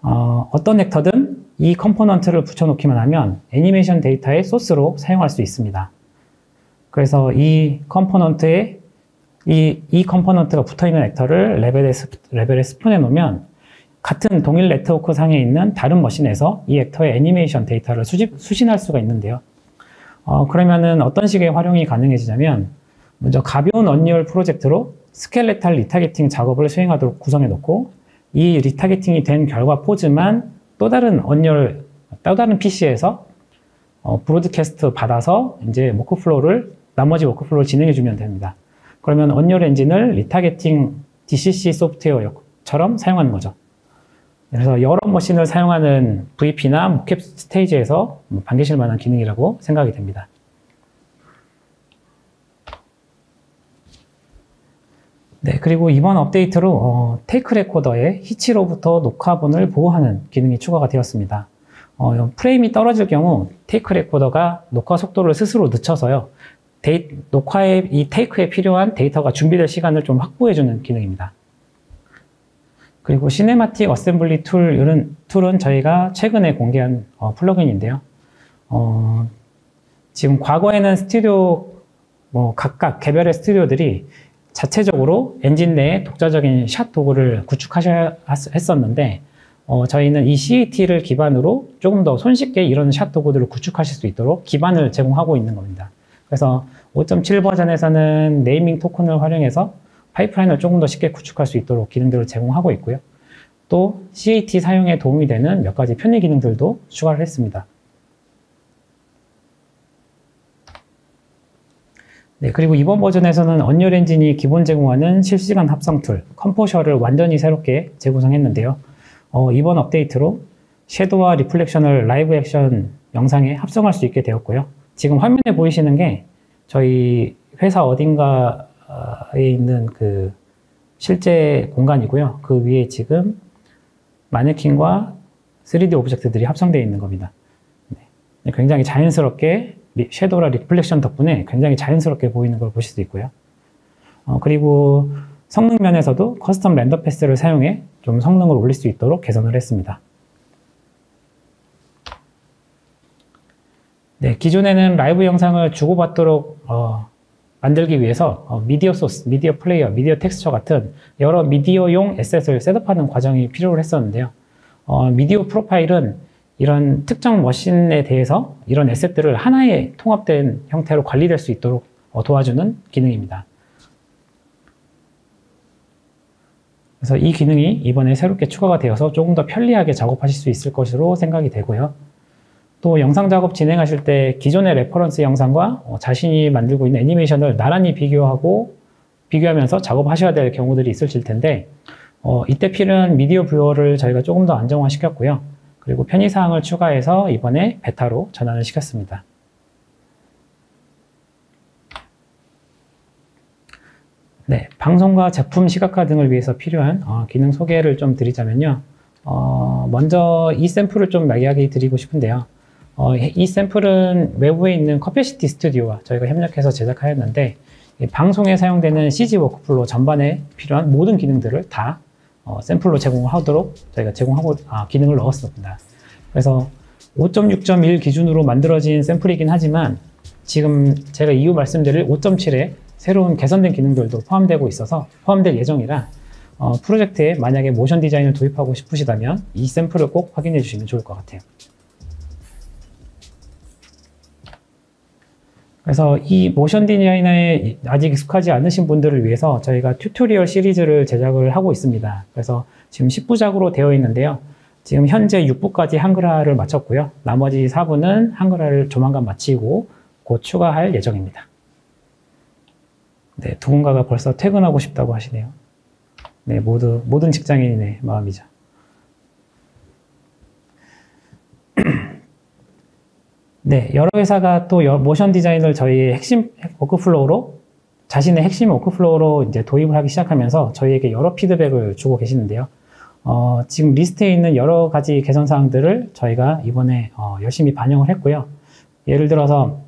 어떤 액터든 이 컴포넌트를 붙여놓기만 하면 애니메이션 데이터의 소스로 사용할 수 있습니다. 그래서 이 컴포넌트에 이 컴포넌트가 붙어있는 액터를 레벨에 스폰해 놓으면 같은 동일 네트워크 상에 있는 다른 머신에서 이 액터의 애니메이션 데이터를 수신할 수가 있는데요. 그러면은 어떤 식의 활용이 가능해지냐면, 먼저 가벼운 언리얼 프로젝트로 스켈레탈 리타게팅 작업을 수행하도록 구성해 놓고, 이 리타게팅이 된 결과 포즈만 또 다른 PC에서 브로드캐스트 받아서 이제 나머지 워크플로우를 진행해 주면 됩니다. 그러면 언리얼 엔진을 리타게팅 DCC 소프트웨어처럼 사용하는 거죠. 그래서 여러 머신을 사용하는 VP나 모캡 스테이지에서 반기실 만한 기능이라고 생각이 됩니다. 네, 그리고 이번 업데이트로 테이크 레코더의 히치로부터 녹화본을 보호하는 기능이 추가가 되었습니다. 프레임이 떨어질 경우 테이크 레코더가 녹화 속도를 스스로 늦춰서요, 이 테이크에 필요한 데이터가 준비될 시간을 좀 확보해주는 기능입니다. 그리고 시네마틱 어셈블리 툴은 저희가 최근에 공개한 플러그인인데요. 지금 과거에는 각각 개별의 스튜디오들이 자체적으로 엔진 내에 독자적인 샷 도구를 구축하셔야 했었는데, 저희는 이 CAT를 기반으로 조금 더 손쉽게 이런 샷 도구들을 구축하실 수 있도록 기반을 제공하고 있는 겁니다. 그래서 5.7 버전에서는 네이밍 토큰을 활용해서 파이프라인을 조금 더 쉽게 구축할 수 있도록 기능들을 제공하고 있고요. 또 CAT 사용에 도움이 되는 몇 가지 편의 기능들도 추가를 했습니다. 네, 그리고 이번 버전에서는 언리얼 엔진이 기본 제공하는 실시간 합성 툴, 컴포셔를 완전히 새롭게 재구성했는데요. 이번 업데이트로 섀도우와 리플렉션을 라이브 액션 영상에 합성할 수 있게 되었고요. 지금 화면에 보이시는 게 저희 회사 어딘가에 있는 그 실제 공간이고요. 그 위에 지금 마네킹과 3D 오브젝트들이 합성되어 있는 겁니다. 네, 굉장히 자연스럽게 섀도우라 리플렉션 덕분에 굉장히 자연스럽게 보이는 걸 보실 수 있고요. 그리고 성능 면에서도 커스텀 렌더 패스를 사용해 좀 성능을 올릴 수 있도록 개선을 했습니다. 네, 기존에는 라이브 영상을 주고받도록 만들기 위해서 미디어 소스, 미디어 플레이어, 미디어 텍스처 같은 여러 미디어용 에셋을 셋업하는 과정이 필요했었는데요. 미디어 프로파일은 이런 특정 머신에 대해서 이런 에셋들을 하나의 통합된 형태로 관리될 수 있도록 도와주는 기능입니다. 그래서 이 기능이 이번에 새롭게 추가가 되어서 조금 더 편리하게 작업하실 수 있을 것으로 생각이 되고요. 또 영상 작업 진행하실 때 기존의 레퍼런스 영상과 자신이 만들고 있는 애니메이션을 나란히 비교하면서 작업하셔야 될 경우들이 있으실 텐데, 이때 필요한 미디어 뷰어를 저희가 조금 더 안정화시켰고요. 그리고 편의사항을 추가해서 이번에 베타로 전환을 시켰습니다. 네, 방송과 제품 시각화 등을 위해서 필요한 기능 소개를 좀 드리자면요. 먼저 이 샘플을 좀 이야기 드리고 싶은데요. 이 샘플은 외부에 있는 커피시티 스튜디오와 저희가 협력해서 제작하였는데, 방송에 사용되는 CG 워크플로우 전반에 필요한 모든 기능들을 다 샘플로 제공하도록 저희가 기능을 넣었습니다. 그래서 5.6.1 기준으로 만들어진 샘플이긴 하지만 지금 제가 이후 말씀드릴 5.7에 새로운 개선된 기능들도 포함될 예정이라 프로젝트에 만약에 모션 디자인을 도입하고 싶으시다면 이 샘플을 꼭 확인해 주시면 좋을 것 같아요. 그래서 이 모션 디자이너에 아직 익숙하지 않으신 분들을 위해서 저희가 튜토리얼 시리즈를 제작을 하고 있습니다. 그래서 지금 10부작으로 되어 있는데요. 지금 현재 6부까지 한글화를 마쳤고요. 나머지 4부는 한글화를 조만간 마치고 곧 추가할 예정입니다. 네, 누군가가 벌써 퇴근하고 싶다고 하시네요. 네, 모든 직장인의 마음이죠. 네, 여러 회사가 또 모션 디자인을 저희의 자신의 핵심 워크플로우로 이제 도입을 하기 시작하면서 저희에게 여러 피드백을 주고 계시는데요. 지금 리스트에 있는 여러 가지 개선 사항들을 저희가 이번에 열심히 반영을 했고요. 예를 들어서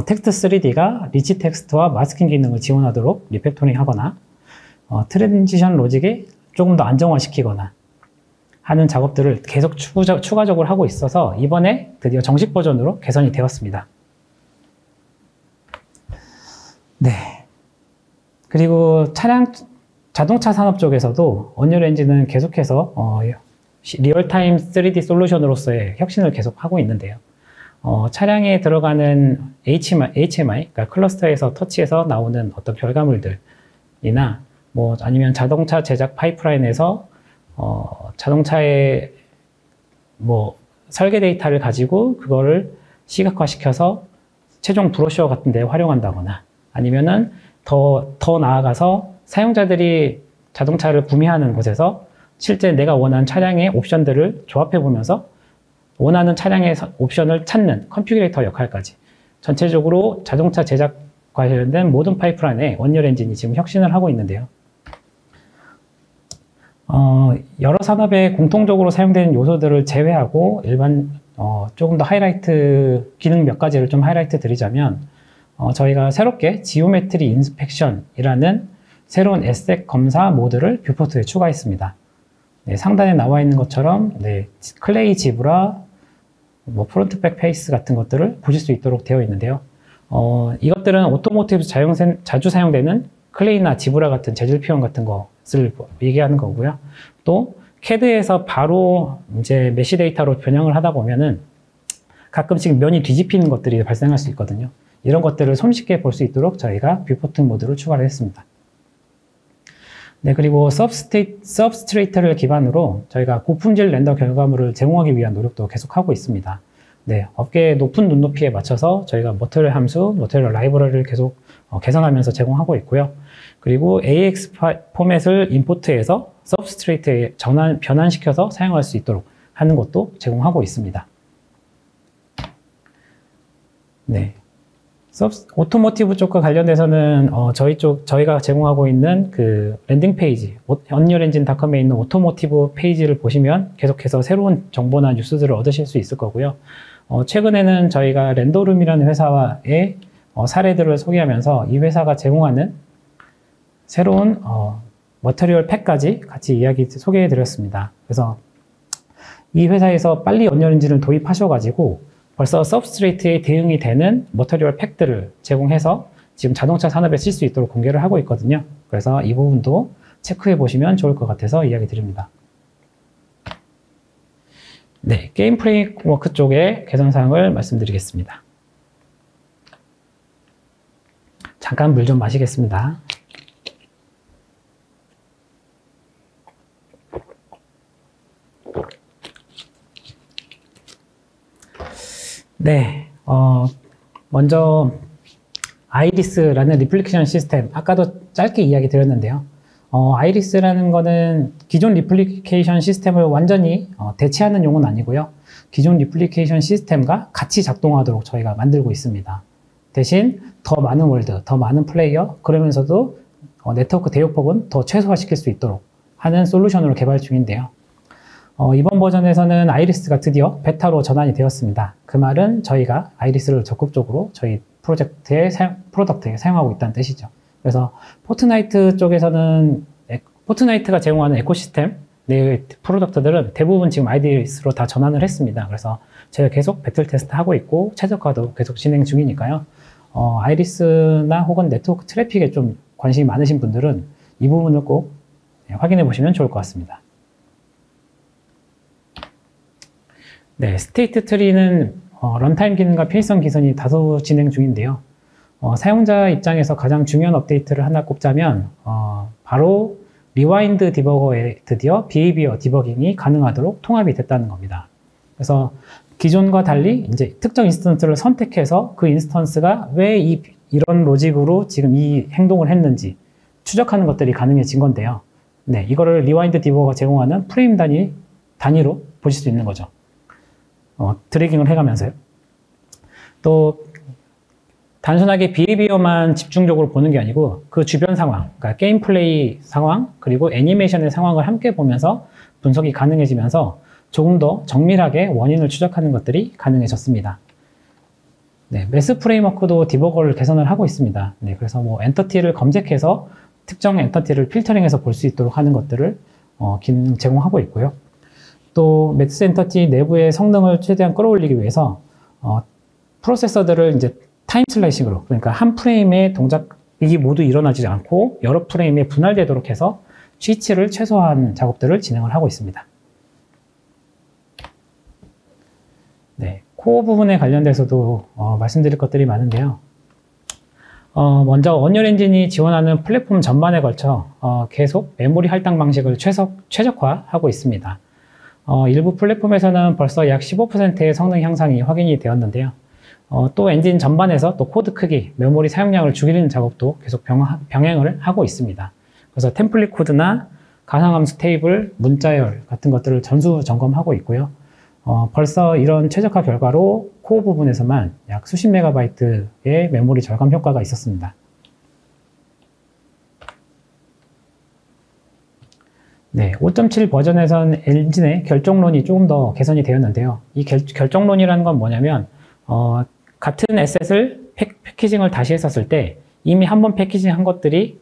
텍스트 3D가 리치 텍스트와 마스킹 기능을 지원하도록 리팩토링 하거나 트랜지션 로직에 조금 더 안정화시키거나 하는 작업들을 계속 추가적으로 하고 있어서 이번에 드디어 정식 버전으로 개선이 되었습니다. 네. 그리고 자동차 산업 쪽에서도 언리얼 엔진은 계속해서 리얼타임 3D 솔루션으로서의 혁신을 계속하고 있는데요. 차량에 들어가는 HMI, 그러니까 클러스터에서 터치해서 나오는 어떤 결과물들이나 뭐 아니면 자동차 제작 파이프라인에서 자동차의 뭐 설계 데이터를 가지고 그거를 시각화시켜서 최종 브로셔 같은 데 활용한다거나 아니면은 더 나아가서 사용자들이 자동차를 구매하는 곳에서 실제 내가 원하는 차량의 옵션들을 조합해 보면서 원하는 차량의 옵션을 찾는 컨피규레이터 역할까지 전체적으로 자동차 제작 관련된 모든 파이프라인에 언리얼 엔진이 지금 혁신을 하고 있는데요. 여러 산업에 공통적으로 사용되는 요소들을 제외하고 조금 더 하이라이트 기능 몇 가지를 좀 하이라이트 드리자면 저희가 새롭게 지오메트리 인스펙션이라는 새로운 에셋 검사 모드를 뷰포트에 추가했습니다. 네, 상단에 나와 있는 것처럼 클레이 지브라, 뭐 프론트백 페이스 같은 것들을 보실 수 있도록 되어 있는데요. 이것들은 오토모티브 자주 사용되는 클레이나 지브라 같은 재질 표현 같은 것을 얘기하는 거고요. 또 CAD에서 바로 이제 메시 데이터로 변형을 하다 보면은 가끔씩 면이 뒤집히는 것들이 발생할 수 있거든요. 이런 것들을 손쉽게 볼 수 있도록 저희가 뷰포트 모드를 추가를 했습니다. 네, 그리고 서브스트레이트를 기반으로 저희가 고품질 렌더 결과물을 제공하기 위한 노력도 계속하고 있습니다. 네, 업계의 높은 눈높이에 맞춰서 저희가 머티리얼 함수, 머티리얼 라이브러리를 계속 개선하면서 제공하고 있고요. 그리고 AX 포맷을 임포트해서 서브스트레이트에 변환시켜서 사용할 수 있도록 하는 것도 제공하고 있습니다. 네. 오토모티브 쪽과 관련돼서는 저희가 제공하고 있는 그 랜딩 페이지, 언리얼엔진.com에 있는 오토모티브 페이지를 보시면 계속해서 새로운 정보나 뉴스들을 얻으실 수 있을 거고요. 최근에는 저희가 렌더룸이라는 회사의 사례들을 소개하면서 이 회사가 제공하는 새로운 머티리얼 팩까지 같이 소개해 드렸습니다. 그래서 이 회사에서 빨리 언리얼엔진을 도입하셔가지고 벌써 서브스트레이트에 대응이 되는 머티리얼 팩들을 제공해서 지금 자동차 산업에 쓸 수 있도록 공개를 하고 있거든요. 그래서 이 부분도 체크해 보시면 좋을 것 같아서 이야기 드립니다. 네, 게임 프레임워크 쪽의 개선 사항을 말씀드리겠습니다. 잠깐 물 좀 마시겠습니다. 네, 먼저 아이리스라는 리플리케이션 시스템, 아까도 짧게 이야기 드렸는데요. 아이리스라는 거는 기존 리플리케이션 시스템을 완전히 대체하는 용어는 아니고요. 기존 리플리케이션 시스템과 같이 작동하도록 저희가 만들고 있습니다. 대신 더 많은 월드, 더 많은 플레이어, 그러면서도 네트워크 대역폭은 더 최소화시킬 수 있도록 하는 솔루션으로 개발 중인데요. 이번 버전에서는 아이리스가 드디어 베타로 전환이 되었습니다. 그 말은 저희가 아이리스를 적극적으로 저희 프로덕트에 사용하고 있다는 뜻이죠. 그래서 포트나이트 쪽에서는 포트나이트가 제공하는 에코시스템 내 프로덕트들은 대부분 지금 아이리스로 다 전환을 했습니다. 그래서 저희가 계속 배틀 테스트 하고 있고 최적화도 계속 진행 중이니까요. 아이리스나 혹은 네트워크 트래픽에 좀 관심이 많으신 분들은 이 부분을 꼭 확인해 보시면 좋을 것 같습니다. 네, 스테이트 트리는 런타임 기능과 편의성 개선이 다소 진행 중인데요. 사용자 입장에서 가장 중요한 업데이트를 하나 꼽자면 바로 리와인드 디버거에 드디어 비헤이비어 디버깅이 가능하도록 통합이 됐다는 겁니다. 그래서 기존과 달리 이제 특정 인스턴스를 선택해서 그 인스턴스가 왜 이런 로직으로 지금 이 행동을 했는지 추적하는 것들이 가능해진 건데요. 네, 이거를 리와인드 디버거가 제공하는 프레임 단위로 보실 수 있는 거죠. 드래깅을 해가면서요. 또 단순하게 비헤이비어만 집중적으로 보는 게 아니고 그 주변 상황, 그러니까 게임 플레이 상황, 그리고 애니메이션의 상황을 함께 보면서 분석이 가능해지면서 조금 더 정밀하게 원인을 추적하는 것들이 가능해졌습니다. 네, 메스 프레임워크도 디버거를 개선을 하고 있습니다. 네, 그래서 뭐 엔터티를 검색해서 특정 엔터티를 필터링해서 볼 수 있도록 하는 것들을 기능 제공하고 있고요. 또 메스 엔터티 내부의 성능을 최대한 끌어올리기 위해서 프로세서들을 이제 타임 슬라이싱으로, 그러니까 한 프레임의 동작이 모두 일어나지 않고 여러 프레임에 분할되도록 해서 스위치를 최소화하는 작업들을 진행을 하고 있습니다. 네, 코어 부분에 관련돼서도 말씀드릴 것들이 많은데요. 먼저 언리얼 엔진이 지원하는 플랫폼 전반에 걸쳐 계속 메모리 할당 방식을 최적화하고 있습니다. 일부 플랫폼에서는 벌써 약 15%의 성능 향상이 확인이 되었는데요. 또 엔진 전반에서 또 코드 크기, 메모리 사용량을 줄이는 작업도 계속 병행을 하고 있습니다. 그래서 템플릿 코드나 가상함수 테이블, 문자열 같은 것들을 전수 점검하고 있고요. 벌써 이런 최적화 결과로 코어 부분에서만 약 수십 메가바이트의 메모리 절감 효과가 있었습니다. 네, 5.7 버전에선 엔진의 결정론이 조금 더 개선이 되었는데요. 이 결정론이라는 건 뭐냐면 같은 에셋을 패키징을 다시 했었을 때 이미 한번 패키징 한 것들이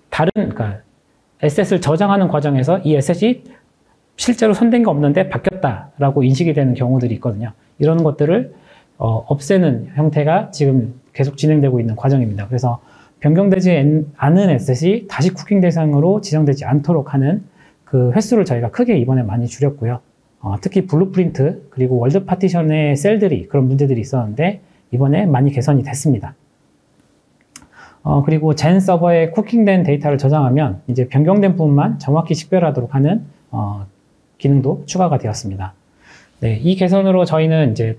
그러니까 에셋을 저장하는 과정에서 이 에셋이 실제로 손댄 게 없는데 바뀌었다라고 인식이 되는 경우들이 있거든요. 이런 것들을 없애는 형태가 지금 계속 진행되고 있는 과정입니다. 그래서 변경되지 않은 에셋이 다시 쿠킹 대상으로 지정되지 않도록 하는 그 횟수를 저희가 크게 이번에 많이 줄였고요. 특히 블루프린트 그리고 월드 파티션의 셀들이 그런 문제들이 있었는데 이번에 많이 개선이 됐습니다. 그리고 젠 서버에 쿠킹된 데이터를 저장하면 이제 변경된 부분만 정확히 식별하도록 하는 기능도 추가가 되었습니다. 네, 이 개선으로 저희는 이제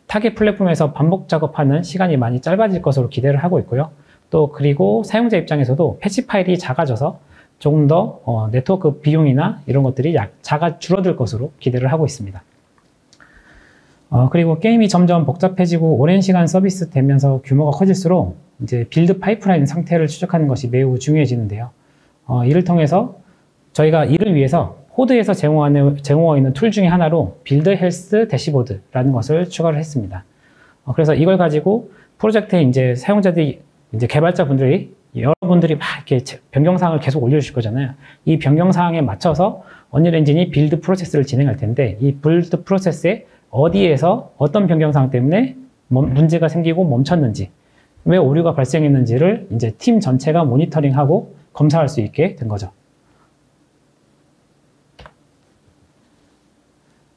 타겟 플랫폼에서 반복 작업하는 시간이 많이 짧아질 것으로 기대를 하고 있고요. 또 그리고 사용자 입장에서도 패치 파일이 작아져서 조금 더 네트워크 비용이나 이런 것들이 줄어들 것으로 기대를 하고 있습니다. 그리고 게임이 점점 복잡해지고 오랜 시간 서비스 되면서 규모가 커질수록 이제 빌드 파이프라인 상태를 추적하는 것이 매우 중요해지는데요. 이를 통해서 저희가 이를 위해서 코드에서 제공하고 있는 툴 중에 하나로 빌드 헬스 대시보드라는 것을 추가를 했습니다. 그래서 이걸 가지고 프로젝트에 이제 사용자들이, 이제 개발자분들이, 여러분들이 막 이렇게 변경사항을 계속 올려주실 거잖아요. 이 변경사항에 맞춰서 언리얼 엔진이 빌드 프로세스를 진행할 텐데, 이 빌드 프로세스에 어디에서 어떤 변경사항 때문에 문제가 생기고 멈췄는지, 왜 오류가 발생했는지를 이제 팀 전체가 모니터링하고 검사할 수 있게 된 거죠.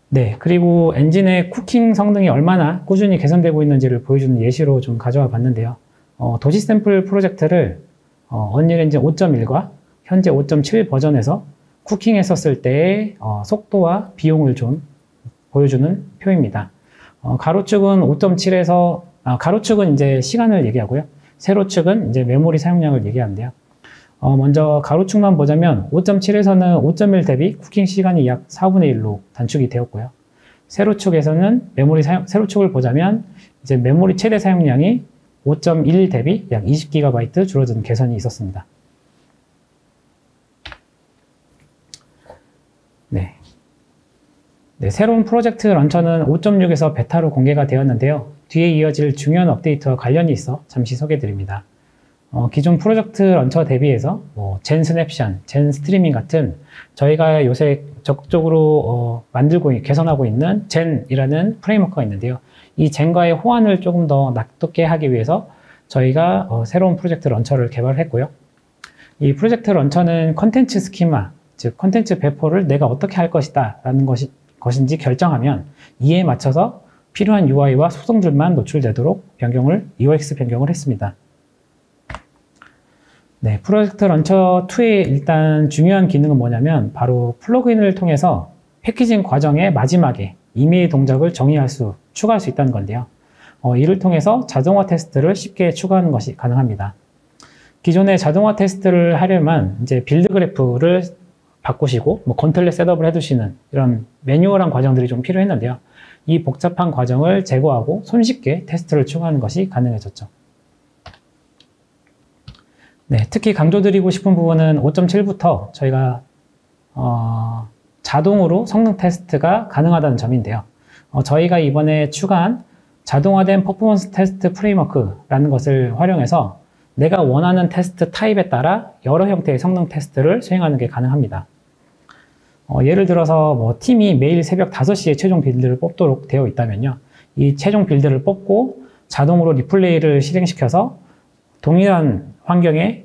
네, 그리고 엔진의 쿠킹 성능이 얼마나 꾸준히 개선되고 있는지를 보여주는 예시로 좀 가져와 봤는데요. 도시 샘플 프로젝트를 언리얼 엔진 5.1과 현재 5.7 버전에서 쿠킹했었을 때의 속도와 비용을 좀 보여주는 표입니다. 가로축은 5.7에서 가로축은 이제 시간을 얘기하고요. 세로축은 이제 메모리 사용량을 얘기하는데요. 먼저 가로축만 보자면 5.7에서는 5.1 대비 쿠킹 시간이 약 4분의 1로 단축이 되었고요. 세로축에서는 세로축을 보자면 이제 메모리 최대 사용량이 5.1 대비 약 20GB 줄어든 개선이 있었습니다. 네. 네, 새로운 프로젝트 런처는 5.6에서 베타로 공개가 되었는데요. 뒤에 이어질 중요한 업데이트와 관련이 있어 잠시 소개해드립니다. 기존 프로젝트 런처 대비해서 젠 스냅션, 젠 스트리밍 같은 저희가 요새 적극적으로 개선하고 있는 젠이라는 프레임워크가 있는데요. 이 젠과의 호환을 조금 더 낫게 하기 위해서 저희가 새로운 프로젝트 런처를 개발했고요. 이 프로젝트 런처는 컨텐츠 스키마, 즉 컨텐츠 배포를 내가 어떻게 할 것이다 라는 것인지 결정하면 이에 맞춰서 필요한 UI와 속성들만 노출되도록 UX 변경을 했습니다. 네, 프로젝트 런처 2의 일단 중요한 기능은 뭐냐면 바로 플러그인을 통해서 패키징 과정의 마지막에 이메일 동작을 추가할 수 있다는 건데요. 이를 통해서 자동화 테스트를 쉽게 추가하는 것이 가능합니다. 기존에 자동화 테스트를 하려면 이제 빌드 그래프를 바꾸시고 건틀렛 셋업을 해두시는 이런 매뉴얼한 과정들이 좀 필요했는데요. 이 복잡한 과정을 제거하고 손쉽게 테스트를 추가하는 것이 가능해졌죠. 네, 특히 강조드리고 싶은 부분은 5.7부터 저희가 자동으로 성능 테스트가 가능하다는 점인데요. 저희가 이번에 추가한 자동화된 퍼포먼스 테스트 프레임워크라는 것을 활용해서 내가 원하는 테스트 타입에 따라 여러 형태의 성능 테스트를 수행하는 게 가능합니다. 예를 들어서 뭐 팀이 매일 새벽 5시에 최종 빌드를 뽑도록 되어 있다면요. 이 최종 빌드를 뽑고 자동으로 리플레이를 실행시켜서 동일한 환경에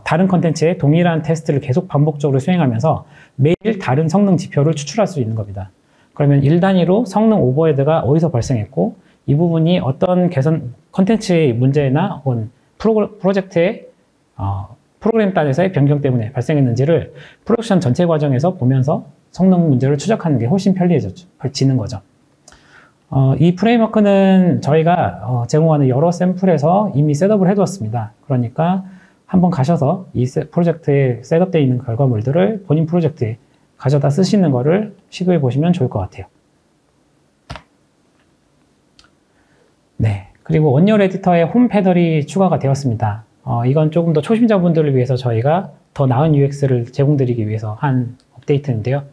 다른 컨텐츠에 동일한 테스트를 계속 반복적으로 수행하면서 매일 다른 성능 지표를 추출할 수 있는 겁니다. 그러면 일 단위로 성능 오버헤드가 어디서 발생했고 이 부분이 어떤 개선 컨텐츠의 문제나 혹은 프로젝트의 프로그램 단에서의 변경 때문에 발생했는지를 프로덕션 전체 과정에서 보면서 성능 문제를 추적하는 게 훨씬 편리해지는 거죠. 이 프레임워크는 저희가 제공하는 여러 샘플에서 이미 셋업을 해두었습니다. 그러니까 한번 가셔서 이 프로젝트에 셋업되어 있는 결과물들을 본인 프로젝트에 가져다 쓰시는 거를 시도해 보시면 좋을 것 같아요. 네, 그리고 원열 에디터에 홈 패널이 추가가 되었습니다. 이건 조금 더 초심자분들을 위해서 저희가 더 나은 UX를 제공드리기 위해서 한 업데이트인데요.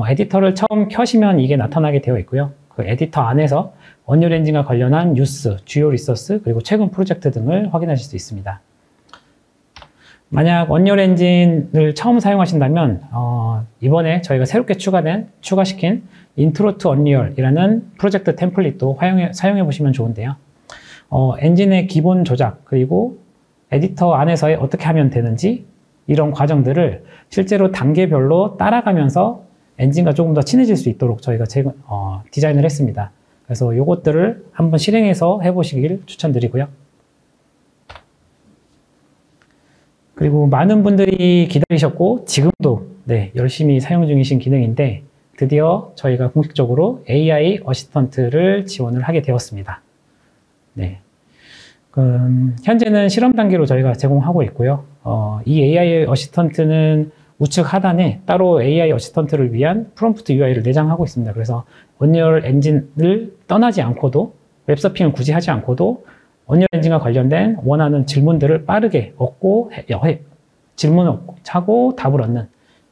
에디터를 처음 켜시면 이게 나타나게 되어 있고요. 그 에디터 안에서 원열 엔진과 관련한 뉴스, 주요 리소스, 그리고 최근 프로젝트 등을 확인하실 수 있습니다. 만약 원열 엔진을 처음 사용하신다면 이번에 저희가 새롭게 추가시킨 인트로 투 언리얼이라는 프로젝트 템플릿도 사용해 보시면 좋은데요. 엔진의 기본 조작, 그리고 에디터 안에서 어떻게 하면 되는지 이런 과정들을 실제로 단계별로 따라가면서 엔진과 조금 더 친해질 수 있도록 저희가 디자인을 했습니다. 그래서 이것들을 한번 실행해서 해보시길 추천드리고요. 그리고 많은 분들이 기다리셨고 지금도 열심히 사용 중이신 기능인데 드디어 저희가 공식적으로 AI 어시스턴트를 지원을 하게 되었습니다. 네. 현재는 실험 단계로 저희가 제공하고 있고요. 이 AI 어시스턴트는 우측 하단에 따로 AI 어시스턴트를 위한 프롬프트 UI를 내장하고 있습니다. 그래서 원열 엔진을 떠나지 않고도 웹서핑을 굳이 하지 않고도 원열 엔진과 관련된 원하는 질문들을 빠르게 질문을 하고 답을 얻는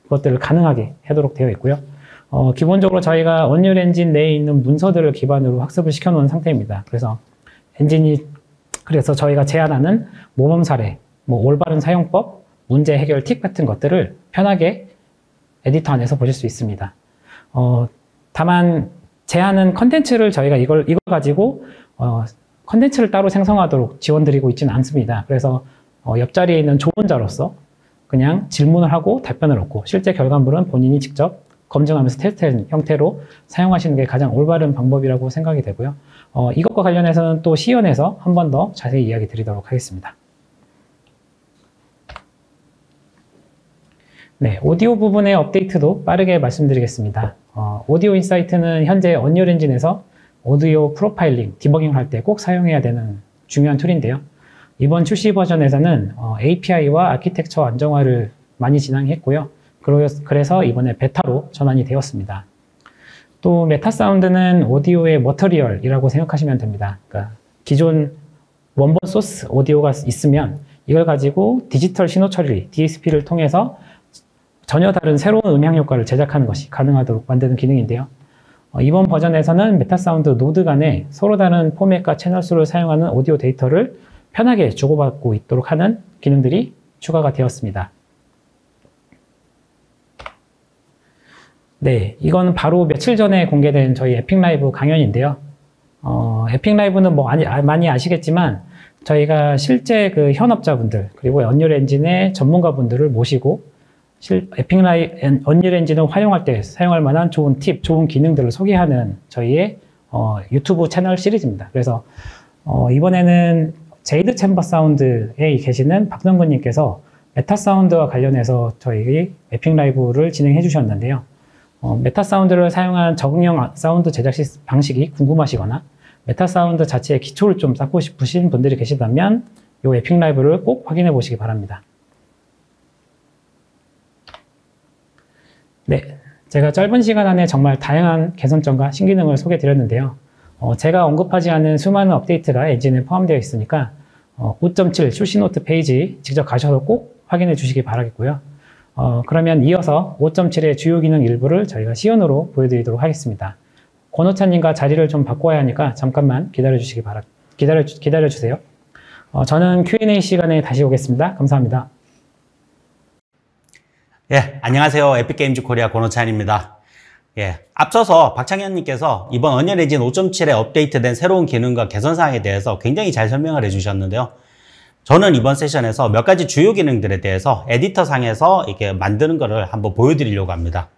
것들을 가능하게 하도록 되어 있고요. 기본적으로 저희가 원열 엔진 내에 있는 문서들을 기반으로 학습을 시켜놓은 상태입니다. 그래서 저희가 제안하는 모범 사례, 올바른 사용법, 문제 해결 팁 같은 것들을 편하게 에디터 안에서 보실 수 있습니다. 다만 제안은 컨텐츠를 저희가 이걸 가지고 컨텐츠를 따로 생성하도록 지원드리고 있지는 않습니다. 그래서 옆자리에 있는 조언자로서 그냥 질문을 하고 답변을 얻고 실제 결과물은 본인이 직접 검증하면서 테스트하는 형태로 사용하시는 게 가장 올바른 방법이라고 생각이 되고요. 이것과 관련해서는 또 시연에서 한 번 더 자세히 이야기 드리도록 하겠습니다. 네, 오디오 부분의 업데이트도 빠르게 말씀드리겠습니다. 오디오 인사이트는 현재 언리얼 엔진에서 오디오 프로파일링, 디버깅 할 때 꼭 사용해야 되는 중요한 툴인데요. 이번 출시 버전에서는 API와 아키텍처 안정화를 많이 진행했고요. 그래서 이번에 베타로 전환이 되었습니다. 또 메타사운드는 오디오의 머터리얼이라고 생각하시면 됩니다. 그러니까 기존 원본 소스 오디오가 있으면 이걸 가지고 디지털 신호 처리, DSP를 통해서 전혀 다른 새로운 음향 효과를 제작하는 것이 가능하도록 만드는 기능인데요. 이번 버전에서는 메타사운드 노드 간에 서로 다른 포맷과 채널 수를 사용하는 오디오 데이터를 편하게 주고받고 있도록 하는 기능들이 추가가 되었습니다. 네, 이건 바로 며칠 전에 공개된 저희 에픽라이브 강연인데요. 에픽라이브는 많이 아시겠지만 저희가 실제 그 현업자분들 그리고 언리얼 엔진의 전문가분들을 모시고 언리얼 엔진을 활용할 때 사용할 만한 좋은 팁, 좋은 기능들을 소개하는 저희의 유튜브 채널 시리즈입니다. 그래서 이번에는 제이드 챔버 사운드에 계시는 박성근님께서 메타사운드와 관련해서 저희 에픽라이브를 진행해 주셨는데요. 메타사운드를 사용한 적응형 사운드 제작 방식이 궁금하시거나 메타사운드 자체의 기초를 좀 쌓고 싶으신 분들이 계시다면 이 에픽라이브를 꼭 확인해 보시기 바랍니다. 네, 제가 짧은 시간 안에 정말 다양한 개선점과 신기능을 소개해 드렸는데요. 제가 언급하지 않은 수많은 업데이트가 엔진에 포함되어 있으니까 5.7 출시 노트 페이지 직접 가셔서 꼭 확인해 주시기 바라겠고요. 그러면 이어서 5.7의 주요 기능 일부를 저희가 시연으로 보여드리도록 하겠습니다. 권호차님과 자리를 좀 바꿔야 하니까 잠깐만 기다려주세요. 저는 Q&A 시간에 다시 오겠습니다. 감사합니다. 예, 안녕하세요. 에픽게임즈 코리아 권호찬입니다. 예, 앞서서 박창현님께서 이번 언리얼 엔진 5.7에 업데이트된 새로운 기능과 개선사항에 대해서 굉장히 잘 설명을 해주셨는데요. 저는 이번 세션에서 몇 가지 주요 기능들에 대해서 에디터 상에서 이렇게 만드는 것을 한번 보여드리려고 합니다.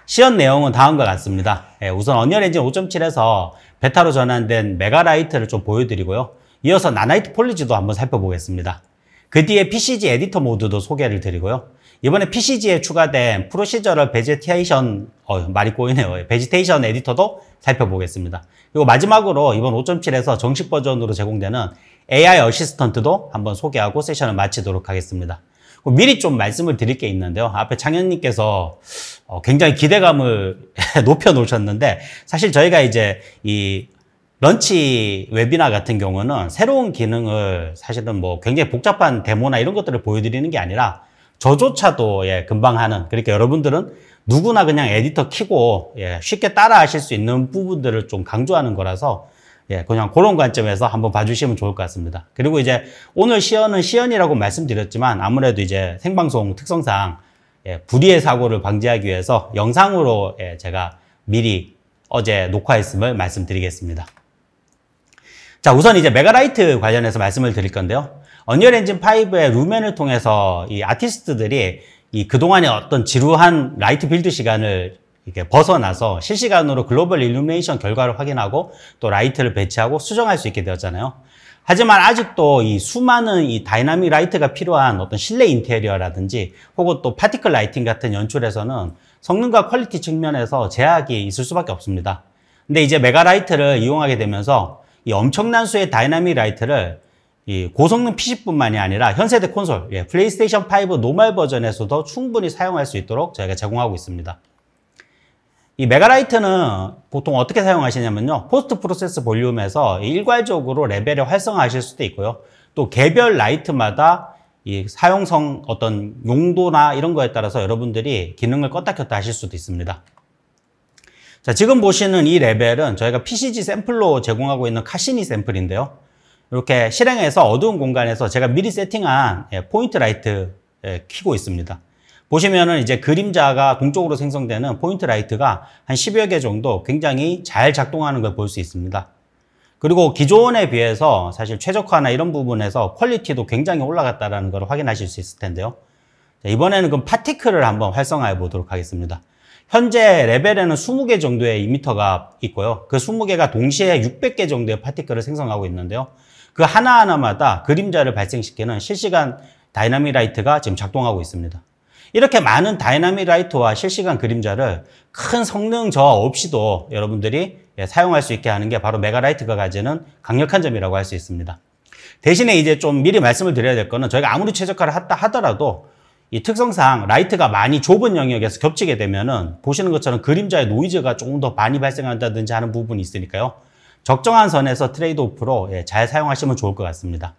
시연 내용은 다음과 같습니다. 예, 우선 언리얼 엔진 5.7에서 베타로 전환된 메가라이트를 좀 보여드리고요. 이어서 나나이트 폴리지도 한번 살펴보겠습니다. 그 뒤에 PCG 에디터 모드도 소개를 드리고요. 이번에 PCG에 추가된 프로시저럴 베지테이션, 말이 꼬이네요. 베지테이션 에디터도 살펴보겠습니다. 그리고 마지막으로 이번 5.7에서 정식 버전으로 제공되는 AI 어시스턴트도 한번 소개하고 세션을 마치도록 하겠습니다. 미리 좀 말씀을 드릴 게 있는데요. 앞에 창현님께서 굉장히 기대감을 높여 놓으셨는데, 사실 저희가 이제 이 런치 웨비나 같은 경우는 새로운 기능을 사실은 뭐 굉장히 복잡한 데모나 이런 것들을 보여드리는 게 아니라 저조차도 금방 하는, 그러니까 여러분들은 누구나 그냥 에디터 키고 쉽게 따라 하실 수 있는 부분들을 좀 강조하는 거라서 그냥 그런 관점에서 한번 봐주시면 좋을 것 같습니다. 그리고 이제 오늘 시연은 시연이라고 말씀드렸지만 아무래도 이제 생방송 특성상 불의의 사고를 방지하기 위해서 영상으로 제가 미리 어제 녹화했음을 말씀드리겠습니다. 자, 우선 이제 메가라이트 관련해서 말씀을 드릴 건데요. 언리얼 엔진 5의 루멘을 통해서 이 아티스트들이 이 그동안의 어떤 지루한 라이트 빌드 시간을 이렇게 벗어나서 실시간으로 글로벌 일루미네이션 결과를 확인하고 또 라이트를 배치하고 수정할 수 있게 되었잖아요. 하지만 아직도 이 수많은 이 다이나믹 라이트가 필요한 어떤 실내 인테리어라든지 혹은 또 파티클 라이팅 같은 연출에서는 성능과 퀄리티 측면에서 제약이 있을 수밖에 없습니다. 근데 이제 메가라이트를 이용하게 되면서 이 엄청난 수의 다이나믹 라이트를 이 고성능 PC뿐만이 아니라 현세대 콘솔, 플레이스테이션 5 노멀 버전에서도 충분히 사용할 수 있도록 저희가 제공하고 있습니다. 이 메가라이트는 보통 어떻게 사용하시냐면요. 포스트 프로세스 볼륨에서 일괄적으로 레벨을 활성화하실 수도 있고요. 또 개별 라이트마다 이 사용성 어떤 용도나 이런 거에 따라서 여러분들이 기능을 껐다 켰다 하실 수도 있습니다. 자, 지금 보시는 이 레벨은 저희가 PCG 샘플로 제공하고 있는 카시니 샘플인데요. 이렇게 실행해서 어두운 공간에서 제가 미리 세팅한 포인트 라이트 켜고 있습니다. 보시면은 이제 그림자가 동쪽으로 생성되는 포인트 라이트가 한 10여 개 정도 굉장히 잘 작동하는 걸 볼 수 있습니다. 그리고 기존에 비해서 사실 최적화나 이런 부분에서 퀄리티도 굉장히 올라갔다는 걸 확인하실 수 있을 텐데요. 자, 이번에는 그럼 파티클을 한번 활성화해 보도록 하겠습니다. 현재 레벨에는 20개 정도의 이미터가 있고요. 그 20개가 동시에 600개 정도의 파티클을 생성하고 있는데요. 그 하나하나마다 그림자를 발생시키는 실시간 다이나믹 라이트가 지금 작동하고 있습니다. 이렇게 많은 다이나믹 라이트와 실시간 그림자를 큰 성능 저하 없이도 여러분들이 사용할 수 있게 하는 게 바로 메가라이트가 가지는 강력한 점이라고 할 수 있습니다. 대신에 이제 좀 미리 말씀을 드려야 될 거는 저희가 아무리 최적화를 했다 하더라도 이 특성상 라이트가 많이 좁은 영역에서 겹치게 되면은 보시는 것처럼 그림자의 노이즈가 조금 더 많이 발생한다든지 하는 부분이 있으니까요. 적정한 선에서 트레이드오프로 잘 사용하시면 좋을 것 같습니다.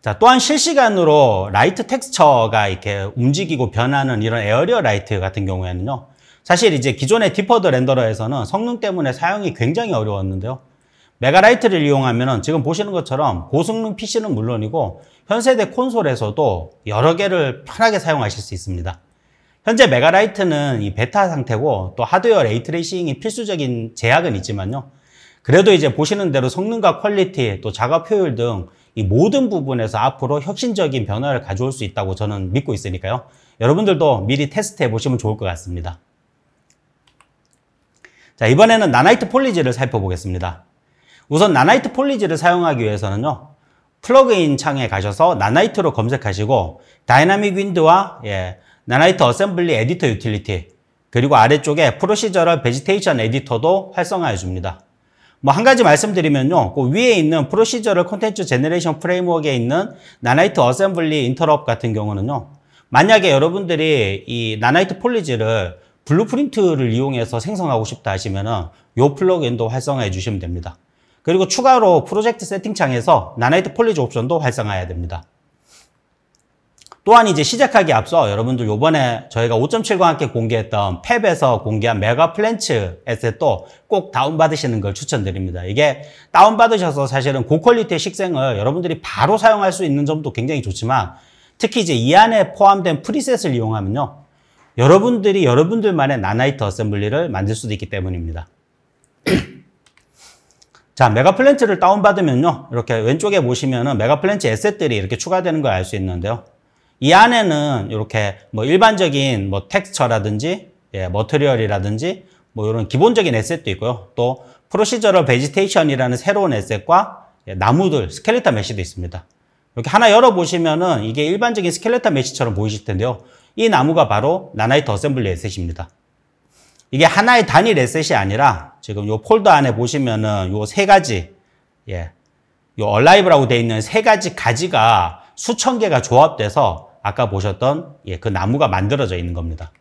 자, 또한 실시간으로 라이트 텍스처가 이렇게 움직이고 변하는 이런 에어리어 라이트 같은 경우에는요. 사실 이제 기존의 디퍼드 렌더러에서는 성능 때문에 사용이 굉장히 어려웠는데요. 메가라이트를 이용하면은 지금 보시는 것처럼 고성능 PC는 물론이고 현세대 콘솔에서도 여러 개를 편하게 사용하실 수 있습니다. 현재 메가라이트는 이 베타 상태고 또 하드웨어 레이트레이싱이 필수적인 제약은 있지만요. 그래도 이제 보시는 대로 성능과 퀄리티 또 작업 효율 등 이 모든 부분에서 앞으로 혁신적인 변화를 가져올 수 있다고 저는 믿고 있으니까요. 여러분들도 미리 테스트해 보시면 좋을 것 같습니다. 자, 이번에는 나나이트 폴리지를 살펴보겠습니다. 우선 나나이트 폴리지를 사용하기 위해서는요. 플러그인 창에 가셔서 나나이트로 검색하시고 다이나믹 윈드와 나나이트 어셈블리 에디터 유틸리티 그리고 아래쪽에 프로시저럴 베지테이션 에디터도 활성화해 줍니다. 뭐 한 가지 말씀드리면요. 그 위에 있는 프로시저럴 콘텐츠 제너레이션 프레임워크에 있는 나나이트 어셈블리 인터럽 같은 경우는요. 만약에 여러분들이 이 나나이트 폴리지를 블루프린트를 이용해서 생성하고 싶다 하시면은 요 플러그인도 활성화해 주시면 됩니다. 그리고 추가로 프로젝트 세팅창에서 나나이트 폴리지 옵션도 활성화해야 됩니다. 또한 이제 시작하기 앞서 여러분들 요번에 저희가 5.7과 함께 공개했던 팹에서 공개한 메가 플랜츠 에셋도 꼭 다운받으시는 걸 추천드립니다. 이게 다운받으셔서 사실은 고퀄리티의 식생을 여러분들이 바로 사용할 수 있는 점도 굉장히 좋지만 특히 이제 이 안에 포함된 프리셋을 이용하면요. 여러분들이 여러분들만의 나나이트 어셈블리를 만들 수도 있기 때문입니다. 자, 메가플랜트를 다운받으면요. 이렇게 왼쪽에 보시면은 메가플랜트 에셋들이 이렇게 추가되는 걸 알 수 있는데요. 이 안에는 이렇게 뭐 일반적인 뭐 텍스처라든지, 예, 머티리얼이라든지 뭐 이런 기본적인 에셋도 있고요. 또 프로시저럴 베지테이션이라는 새로운 에셋과 예, 나무들, 스켈레톤 메시도 있습니다. 이렇게 하나 열어보시면은 이게 일반적인 스켈레톤 메시처럼 보이실 텐데요. 이 나무가 바로 나나이트 어셈블리 에셋입니다. 이게 하나의 단일 에셋이 아니라 지금 요 폴더 안에 보시면은 요 세 가지, 예, 요 얼라이브라고 되어 있는 세 가지 가지가 수천 개가 조합돼서 아까 보셨던 예, 그 나무가 만들어져 있는 겁니다.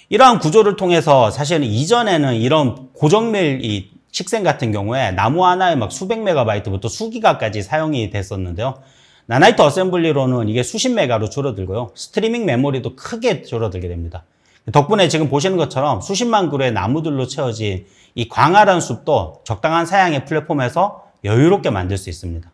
이러한 구조를 통해서 사실은 이전에는 이런 고정밀 이 식생 같은 경우에 나무 하나에 막 수백 메가바이트부터 수기가까지 사용이 됐었는데요. 나나이트 어셈블리로는 이게 수십 메가로 줄어들고요. 스트리밍 메모리도 크게 줄어들게 됩니다. 덕분에 지금 보시는 것처럼 수십만 그루의 나무들로 채워진 이 광활한 숲도 적당한 사양의 플랫폼에서 여유롭게 만들 수 있습니다.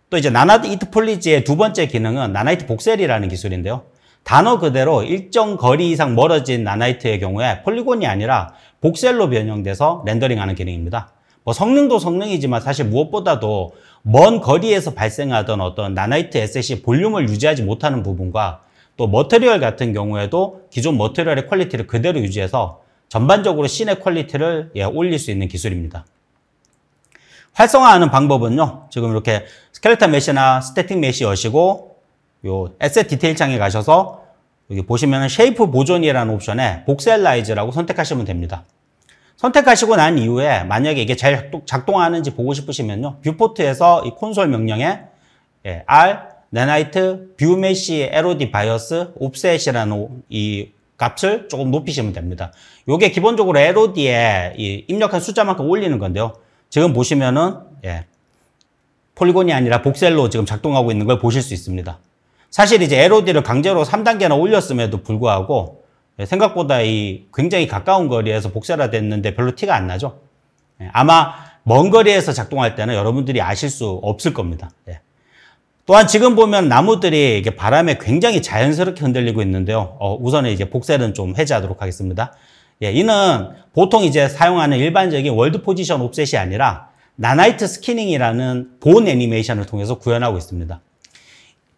또 이제 나나이트 폴리지의 두 번째 기능은 나나이트 복셀이라는 기술인데요. 단어 그대로 일정 거리 이상 멀어진 나나이트의 경우에 폴리곤이 아니라 복셀로 변형돼서 렌더링하는 기능입니다. 뭐 성능도 성능이지만 사실 무엇보다도 먼 거리에서 발생하던 어떤 나나이트 에셋이 볼륨을 유지하지 못하는 부분과 또 머티리얼 같은 경우에도 기존 머티리얼의 퀄리티를 그대로 유지해서 전반적으로 씬의 퀄리티를 올릴 수 있는 기술입니다. 활성화하는 방법은요. 지금 이렇게 스켈레톤 메시나 스태틱 메시 여시고 요 에셋 디테일 창에 가셔서 여기 보시면 쉐이프 보존이라는 옵션에 복셀라이즈라고 선택하시면 됩니다. 선택하시고 난 이후에 만약에 이게 잘 작동하는지 보고 싶으시면요. 뷰포트에서 이 콘솔 명령에 R 나나이트 뷰 메시 LOD 바이어스 옵셋이라는 이 값을 조금 높이시면 됩니다. 이게 기본적으로 LOD에 이 입력한 숫자만큼 올리는 건데요. 지금 보시면은 폴리곤이 아니라 복셀로 지금 작동하고 있는 걸 보실 수 있습니다. 사실 이제 LOD를 강제로 3단계나 올렸음에도 불구하고 생각보다 이 굉장히 가까운 거리에서 복셀화 됐는데 별로 티가 안 나죠. 아마 먼 거리에서 작동할 때는 여러분들이 아실 수 없을 겁니다. 또한 지금 보면 나무들이 이게 바람에 굉장히 자연스럽게 흔들리고 있는데요. 우선은 이제 복셀은 좀 해제하도록 하겠습니다. 이는 보통 이제 사용하는 일반적인 월드 포지션 옵셋이 아니라 나나이트 스키닝이라는 본 애니메이션을 통해서 구현하고 있습니다.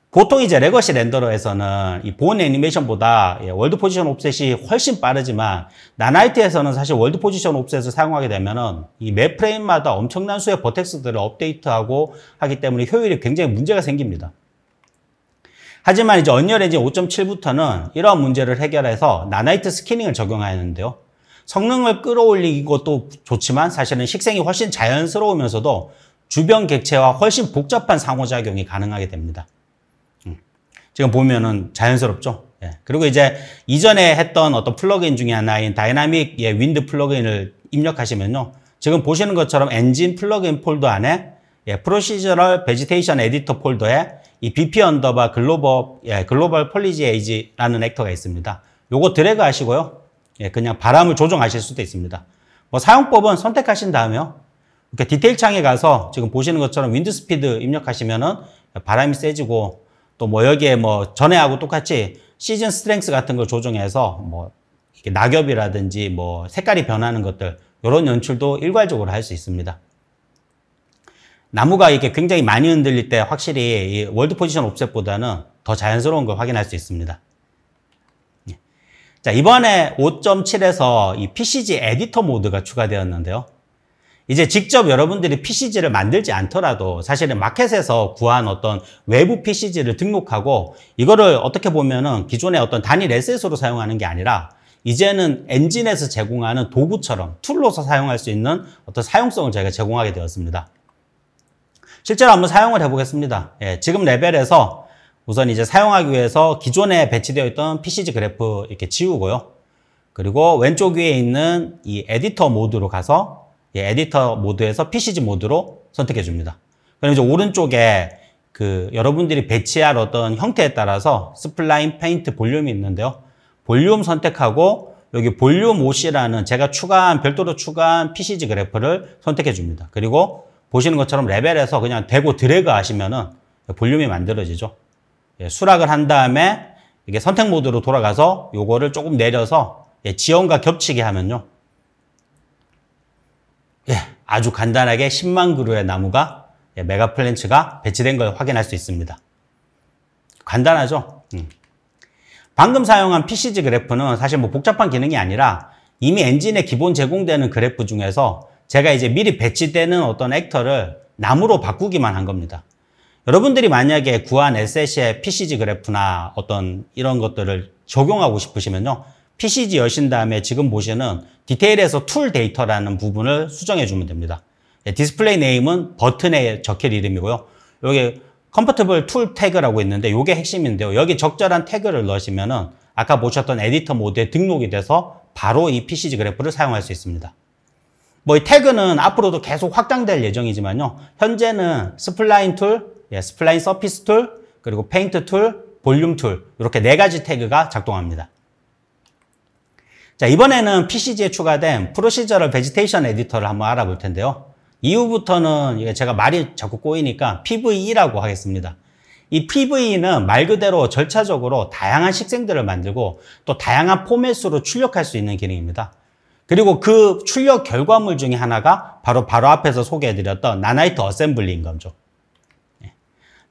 보통 이제 레거시 렌더러에서는 이 본 애니메이션보다 월드 포지션 옵셋이 훨씬 빠르지만 나나이트에서는 사실 월드 포지션 옵셋을 사용하게 되면은 이 매 프레임마다 엄청난 수의 버텍스들을 업데이트하고 하기 때문에 효율이 굉장히 문제가 생깁니다. 하지만 이제 언리얼 엔진 5.7부터는 이러한 문제를 해결해서 나나이트 스키닝을 적용하였는데요. 성능을 끌어올리는 것도 좋지만 사실은 식생이 훨씬 자연스러우면서도 주변 객체와 훨씬 복잡한 상호작용이 가능하게 됩니다. 지금 보면은 자연스럽죠. 그리고 이제 이전에 했던 어떤 플러그인 중에 하나인 다이나믹 윈드 플러그인을 입력하시면요. 지금 보시는 것처럼 엔진 플러그인 폴더 안에 프로시저럴 베지테이션 에디터 폴더에 이 BP 언더바 글로벌 폴리지 에이지라는 액터가 있습니다. 요거 드래그 하시고요. 그냥 바람을 조정하실 수도 있습니다. 뭐 사용법은 선택하신 다음에요. 이렇게 디테일 창에 가서 지금 보시는 것처럼 윈드 스피드 입력하시면은 바람이 세지고 또 뭐 여기에 뭐 전에하고 똑같이 시즌 스트렝스 같은 걸 조정해서 뭐 이렇게 낙엽이라든지 뭐 색깔이 변하는 것들 이런 연출도 일괄적으로 할 수 있습니다. 나무가 이렇게 굉장히 많이 흔들릴 때 확실히 이 월드 포지션 옵셋보다는 더 자연스러운 걸 확인할 수 있습니다. 자, 이번에 5.7에서 이 PCG 에디터 모드가 추가되었는데요. 이제 직접 여러분들이 PCG를 만들지 않더라도 사실은 마켓에서 구한 어떤 외부 PCG를 등록하고 이거를 어떻게 보면은 기존의 어떤 단일 에셋으로 사용하는 게 아니라 이제는 엔진에서 제공하는 도구처럼 툴로서 사용할 수 있는 어떤 사용성을 저희가 제공하게 되었습니다. 실제로 한번 사용을 해보겠습니다. 지금 레벨에서 우선 이제 사용하기 위해서 기존에 배치되어 있던 PCG 그래프 이렇게 지우고요. 그리고 왼쪽 위에 있는 이 에디터 모드로 가서 에디터 모드에서 PCG 모드로 선택해 줍니다. 그럼 이제 오른쪽에 여러분들이 배치할 어떤 형태에 따라서 스플라인, 페인트, 볼륨이 있는데요. 볼륨 선택하고 여기 볼륨 OC라는 제가 별도로 추가한 PCG 그래프를 선택해 줍니다. 그리고 보시는 것처럼 레벨에서 그냥 대고 드래그 하시면은 볼륨이 만들어지죠. 예, 수락을 한 다음에 이게 선택 모드로 돌아가서 요거를 조금 내려서 지형과 겹치게 하면요. 예, 아주 간단하게 10만 그루의 나무가 메가 플랜츠가 배치된 걸 확인할 수 있습니다. 간단하죠? 방금 사용한 PCG 그래프는 사실 뭐 복잡한 기능이 아니라 이미 엔진에 기본 제공되는 그래프 중에서 제가 이제 미리 배치되는 어떤 액터를 나무로 바꾸기만 한 겁니다. 여러분들이 만약에 구한 에셋의 PCG 그래프나 어떤 이런 것들을 적용하고 싶으시면요. PCG 여신 다음에 지금 보시는 디테일에서 툴 데이터라는 부분을 수정해 주면 됩니다. 디스플레이 네임은 버튼에 적힐 이름이고요. 여기 컴포터블 툴 태그라고 있는데 이게 핵심인데요. 여기 적절한 태그를 넣으시면은 아까 보셨던 에디터 모드에 등록이 돼서 바로 이 PCG 그래프를 사용할 수 있습니다. 뭐 이 태그는 앞으로도 계속 확장될 예정이지만요. 현재는 스플라인 툴, 스플라인 서피스 툴, 그리고 페인트 툴, 볼륨 툴 이렇게 4가지 태그가 작동합니다. 자, 이번에는 PCG에 추가된 프로시저럴 베지테이션 에디터를 한번 알아볼 텐데요. 이후부터는 이게 제가 말이 자꾸 꼬이니까 PVE라고 하겠습니다. 이 PVE는 말 그대로 절차적으로 다양한 식생들을 만들고 또 다양한 포맷으로 출력할 수 있는 기능입니다. 그리고 그 출력 결과물 중에 하나가 바로 앞에서 소개해드렸던 나나이트 어셈블리인 거죠.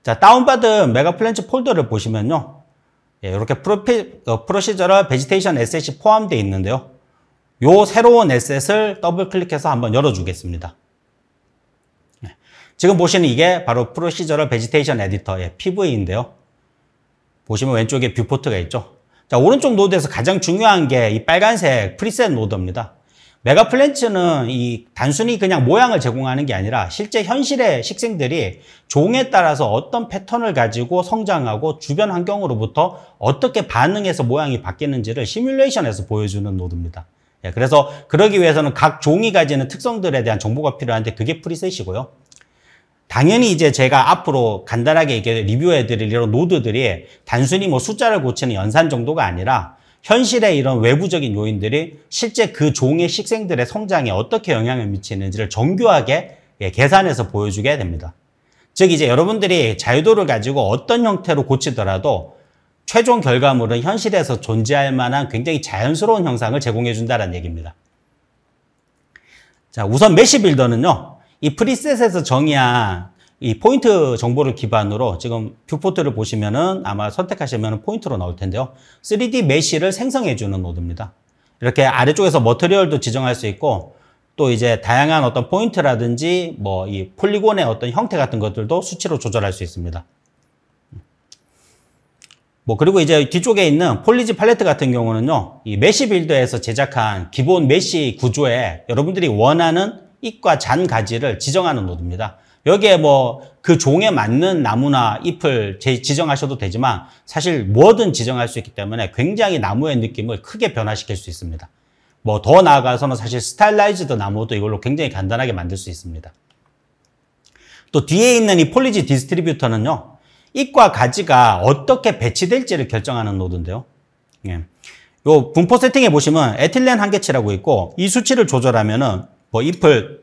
자, 다운받은 메가 플랜츠 폴더를 보시면요. 이렇게 프로시저럴 베지테이션 에셋이 포함되어 있는데요. 요 새로운 에셋을 더블 클릭해서 한번 열어주겠습니다. 지금 보시는 이게 바로 프로시저럴 베지테이션 에디터의 PV인데요. 보시면 왼쪽에 뷰포트가 있죠. 자, 오른쪽 노드에서 가장 중요한 게 이 빨간색 프리셋 노드입니다. 메가 플랜츠는 이 단순히 그냥 모양을 제공하는 게 아니라 실제 현실의 식생들이 종에 따라서 어떤 패턴을 가지고 성장하고 주변 환경으로부터 어떻게 반응해서 모양이 바뀌는지를 시뮬레이션에서 보여주는 노드입니다. 그래서 그러기 위해서는 각 종이 가지는 특성들에 대한 정보가 필요한데 그게 프리셋이고요. 당연히 이제 제가 앞으로 간단하게 이렇게 리뷰해드릴 이런 노드들이 단순히 뭐 숫자를 고치는 연산 정도가 아니라 현실의 이런 외부적인 요인들이 실제 그 종의 식생들의 성장에 어떻게 영향을 미치는지를 정교하게 계산해서 보여주게 됩니다. 즉 이제 여러분들이 자유도를 가지고 어떤 형태로 고치더라도 최종 결과물은 현실에서 존재할 만한 굉장히 자연스러운 형상을 제공해 준다는 얘기입니다. 자, 우선 메시 빌더는요. 이 프리셋에서 정의한 이 포인트 정보를 기반으로 지금 뷰포트를 보시면은 아마 선택하시면 포인트로 나올 텐데요. 3D 메시를 생성해주는 노드입니다. 이렇게 아래쪽에서 머티리얼도 지정할 수 있고 또 이제 다양한 어떤 포인트라든지 뭐 이 폴리곤의 어떤 형태 같은 것들도 수치로 조절할 수 있습니다. 뭐 그리고 이제 뒤쪽에 있는 폴리지 팔레트 같은 경우는요. 이 메시 빌더에서 제작한 기본 메시 구조에 여러분들이 원하는 잎과 잔 가지를 지정하는 노드입니다. 여기에 뭐 그 종에 맞는 나무나 잎을 지정하셔도 되지만 사실 뭐든 지정할 수 있기 때문에 굉장히 나무의 느낌을 크게 변화시킬 수 있습니다. 뭐 더 나아가서는 사실 스타일라이즈드 나무도 이걸로 굉장히 간단하게 만들 수 있습니다. 또 뒤에 있는 이 폴리지 디스트리뷰터는요. 잎과 가지가 어떻게 배치될지를 결정하는 노드인데요. 요 분포 세팅에 보시면 에틸렌 한계치라고 있고 이 수치를 조절하면은 뭐 잎을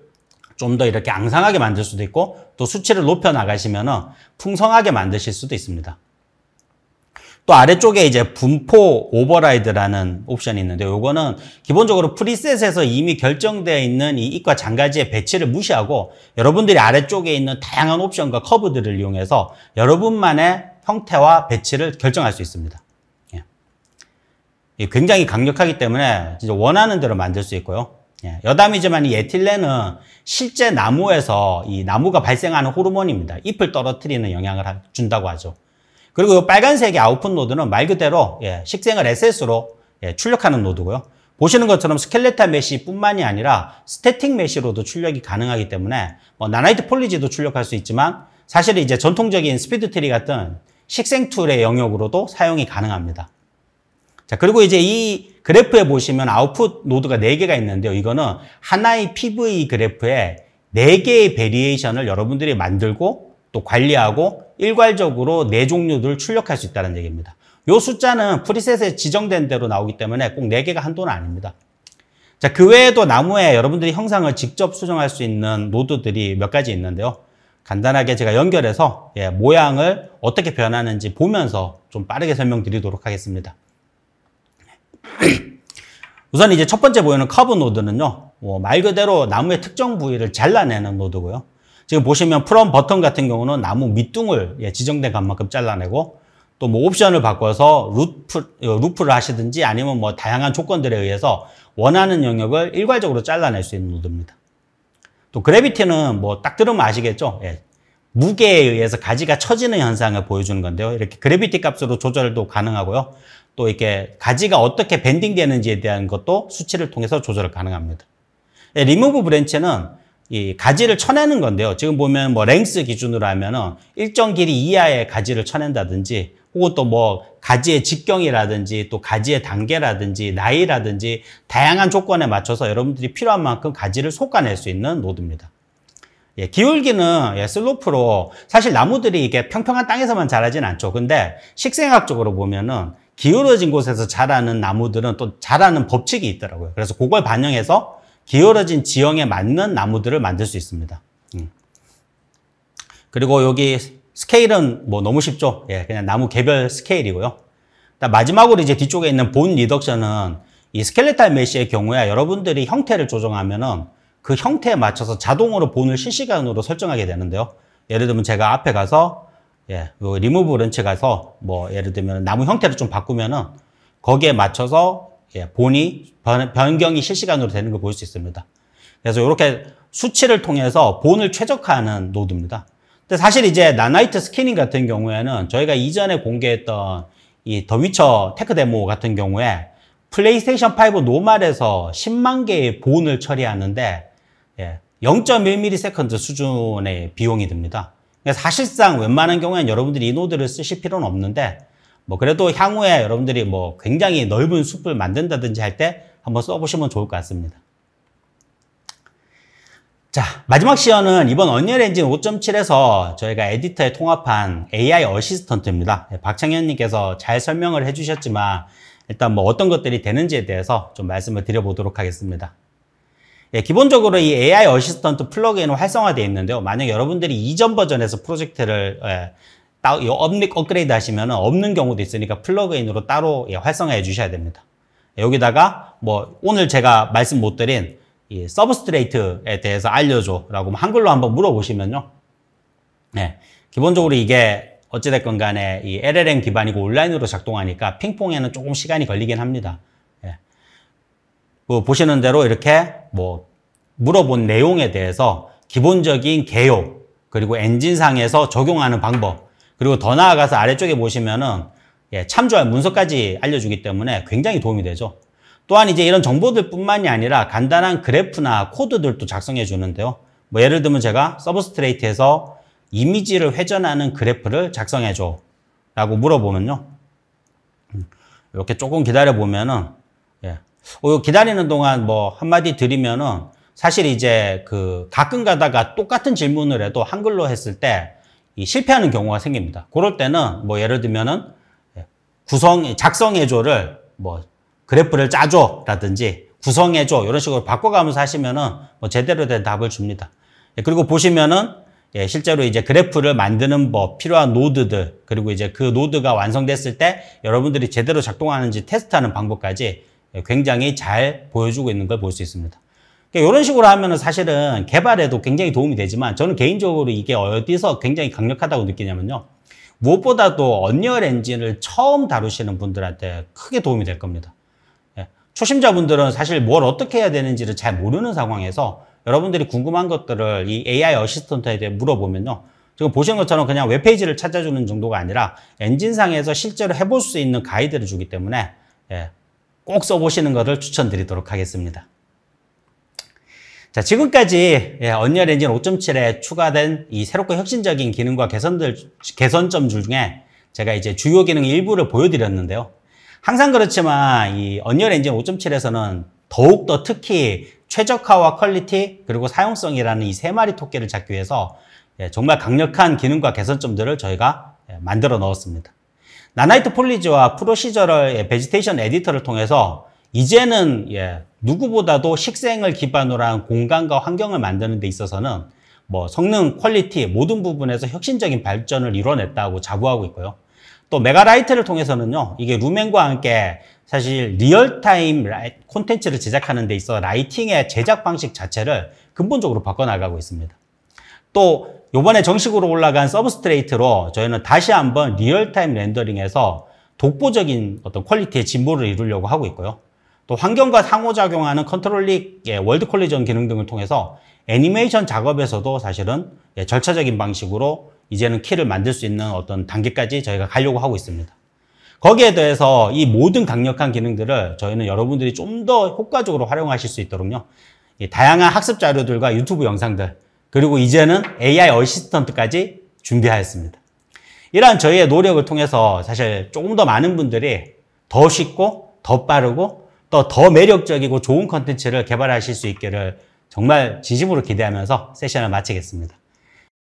좀 더 이렇게 앙상하게 만들 수도 있고 또 수치를 높여 나가시면은 풍성하게 만드실 수도 있습니다. 또 아래쪽에 이제 분포 오버라이드라는 옵션이 있는데 요거는 기본적으로 프리셋에서 이미 결정되어 있는 이 잎과 장가지의 배치를 무시하고 여러분들이 아래쪽에 있는 다양한 옵션과 커브들을 이용해서 여러분만의 형태와 배치를 결정할 수 있습니다. 굉장히 강력하기 때문에 진짜 원하는 대로 만들 수 있고요. 여담이지만 이 에틸렌은 실제 나무에서 이 나무가 발생하는 호르몬입니다. 잎을 떨어뜨리는 영향을 준다고 하죠. 그리고 이 빨간색의 아웃풋 노드는 말 그대로 식생을 에셋으로 출력하는 노드고요. 보시는 것처럼 스켈레탈 메시뿐만이 아니라 스태틱 메시로도 출력이 가능하기 때문에 뭐 나나이트 폴리지도 출력할 수 있지만 사실 이제 전통적인 스피드 트리 같은 식생 툴의 영역으로도 사용이 가능합니다. 자, 그리고 이제 이 그래프에 보시면 아웃풋 노드가 4개가 있는데요. 이거는 하나의 PV 그래프에 4개의 베리에이션을 여러분들이 만들고 또 관리하고 일괄적으로 4종류를 출력할 수 있다는 얘기입니다. 이 숫자는 프리셋에 지정된 대로 나오기 때문에 꼭 4개가 한도는 아닙니다. 자, 그 외에도 나무에 여러분들이 형상을 직접 수정할 수 있는 노드들이 몇 가지 있는데요. 간단하게 제가 연결해서 모양을 어떻게 변하는지 보면서 좀 빠르게 설명드리도록 하겠습니다. 우선 이제 첫 번째 보이는 커브 노드는요, 말 그대로 나무의 특정 부위를 잘라내는 노드고요. 지금 보시면 프롬 버튼 같은 경우는 나무 밑둥을 지정된 값만큼 잘라내고, 또 뭐 옵션을 바꿔서 루프를 하시든지 아니면 뭐 다양한 조건들에 의해서 원하는 영역을 일괄적으로 잘라낼 수 있는 노드입니다. 또 그래비티는 뭐 딱 들으면 아시겠죠? 무게에 의해서 가지가 처지는 현상을 보여주는 건데요. 이렇게 그래비티 값으로 조절도 가능하고요. 또 이렇게 가지가 어떻게 밴딩 되는지에 대한 것도 수치를 통해서 조절 가능합니다. 리무브 브랜치는 이 가지를 쳐내는 건데요. 지금 보면 뭐 랭스 기준으로 하면은 일정 길이 이하의 가지를 쳐낸다든지, 혹은 또 뭐 가지의 직경이라든지 또 가지의 단계라든지 나이라든지 다양한 조건에 맞춰서 여러분들이 필요한 만큼 가지를 솎아낼 수 있는 노드입니다. 기울기는 슬로프로, 사실 나무들이 이게 평평한 땅에서만 자라진 않죠. 근데 식생학적으로 보면은 기울어진 곳에서 자라는 나무들은 또 자라는 법칙이 있더라고요. 그래서 그걸 반영해서 기울어진 지형에 맞는 나무들을 만들 수 있습니다. 그리고 여기 스케일은 뭐 너무 쉽죠. 그냥 나무 개별 스케일이고요. 마지막으로 이제 뒤쪽에 있는 본 리덕션은 이 스켈레탈 메쉬의 경우에 여러분들이 형태를 조정하면은 그 형태에 맞춰서 자동으로 본을 실시간으로 설정하게 되는데요. 예를 들면 제가 앞에 가서 요 리무브 런치 가서 뭐 예를 들면 나무 형태를 좀 바꾸면은 거기에 맞춰서 본이 변경이 실시간으로 되는 걸 볼 수 있습니다. 그래서 이렇게 수치를 통해서 본을 최적화하는 노드입니다. 근데 사실 이제 나나이트 스캐닝 같은 경우에는 저희가 이전에 공개했던 이 더 위쳐 테크 데모 같은 경우에 플레이스테이션 5 노멀에서 10만 개의 본을 처리하는데 0.1ms 수준의 비용이 듭니다. 사실상 웬만한 경우에는 여러분들이 이 노드를 쓰실 필요는 없는데, 뭐 그래도 향후에 여러분들이 뭐 굉장히 넓은 숲을 만든다든지 할 때 한번 써보시면 좋을 것 같습니다. 자, 마지막 시연은 이번 언리얼 엔진 5.7에서 저희가 에디터에 통합한 AI 어시스턴트입니다. 박창현님께서 잘 설명을 해주셨지만 일단 뭐 어떤 것들이 되는지에 대해서 좀 말씀을 드려보도록 하겠습니다. 기본적으로 이 AI 어시스턴트 플러그인은 활성화되어 있는데요. 만약 여러분들이 이전 버전에서 프로젝트를 업그레이드 하시면 없는 경우도 있으니까 플러그인으로 따로 활성화해 주셔야 됩니다. 여기다가 뭐 오늘 제가 말씀 못 드린 이 서브스트레이트에 대해서 알려줘 라고 한글로 한번 물어보시면요. 기본적으로 이게 어찌됐건 간에 이 LLM 기반이고 온라인으로 작동하니까 핑퐁에는 조금 시간이 걸리긴 합니다. 뭐 보시는 대로 이렇게 뭐 물어본 내용에 대해서 기본적인 개요, 그리고 엔진상에서 적용하는 방법, 그리고 더 나아가서 아래쪽에 보시면은 참조할 문서까지 알려주기 때문에 굉장히 도움이 되죠. 또한 이제 이런 정보들 뿐만이 아니라 간단한 그래프나 코드들도 작성해 주는데요. 뭐 예를 들면 제가 서브스트레이트에서 이미지를 회전하는 그래프를 작성해 줘 라고 물어보면요. 이렇게 조금 기다려 보면은 기다리는 동안 뭐 한마디 드리면은 사실 이제 그 가끔 가다가 똑같은 질문을 해도 한글로 했을 때 이 실패하는 경우가 생깁니다. 그럴 때는 뭐 예를 들면은 작성해줘를 뭐 그래프를 짜줘 라든지 구성해줘 이런 식으로 바꿔가면서 하시면은 뭐 제대로 된 답을 줍니다. 그리고 보시면은 실제로 이제 그래프를 만드는 법, 필요한 노드들, 그리고 이제 그 노드가 완성됐을 때 여러분들이 제대로 작동하는지 테스트하는 방법까지 굉장히 잘 보여주고 있는 걸 볼 수 있습니다. 이런 식으로 하면은 사실은 개발에도 굉장히 도움이 되지만 저는 개인적으로 이게 어디서 굉장히 강력하다고 느끼냐면요. 무엇보다도 언리얼 엔진을 처음 다루시는 분들한테 크게 도움이 될 겁니다. 초심자분들은 사실 뭘 어떻게 해야 되는지를 잘 모르는 상황에서 여러분들이 궁금한 것들을 이 AI 어시스턴트에 대해 물어보면요. 지금 보시는 것처럼 그냥 웹페이지를 찾아주는 정도가 아니라 엔진상에서 실제로 해볼 수 있는 가이드를 주기 때문에 꼭 써보시는 것을 추천드리도록 하겠습니다. 자, 지금까지 언리얼 엔진 5.7에 추가된 이 새롭고 혁신적인 기능과 개선점 중에 제가 이제 주요 기능 일부를 보여드렸는데요. 항상 그렇지만 이 언리얼 엔진 5.7에서는 더욱더 특히 최적화와 퀄리티 그리고 사용성이라는 이 세 마리 토끼를 잡기 위해서 정말 강력한 기능과 개선점들을 저희가 만들어 넣었습니다. 나나이트 폴리지와 프로시저럴 베지테이션 에디터를 통해서 이제는 누구보다도 식생을 기반으로 한 공간과 환경을 만드는 데 있어서는 뭐 성능, 퀄리티 모든 부분에서 혁신적인 발전을 이뤄냈다고 자부하고 있고요. 또 메가라이트를 통해서는요, 이게 루멘과 함께 사실 리얼타임 콘텐츠를 제작하는 데 있어 라이팅의 제작 방식 자체를 근본적으로 바꿔나가고 있습니다. 또 이번에 정식으로 올라간 서브스트레이트로 저희는 다시 한번 리얼타임 렌더링에서 독보적인 어떤 퀄리티의 진보를 이루려고 하고 있고요. 또 환경과 상호작용하는 컨트롤릭 월드 콜리전 기능 등을 통해서 애니메이션 작업에서도 사실은 절차적인 방식으로 이제는 키를 만들 수 있는 어떤 단계까지 저희가 가려고 하고 있습니다. 거기에 대해서 이 모든 강력한 기능들을 저희는 여러분들이 좀 더 효과적으로 활용하실 수 있도록요, 다양한 학습 자료들과 유튜브 영상들, 그리고 이제는 AI 어시스턴트까지 준비하였습니다. 이러한 저희의 노력을 통해서 사실 조금 더 많은 분들이 더 쉽고 더 빠르고 또 더 매력적이고 좋은 컨텐츠를 개발하실 수 있기를 정말 진심으로 기대하면서 세션을 마치겠습니다.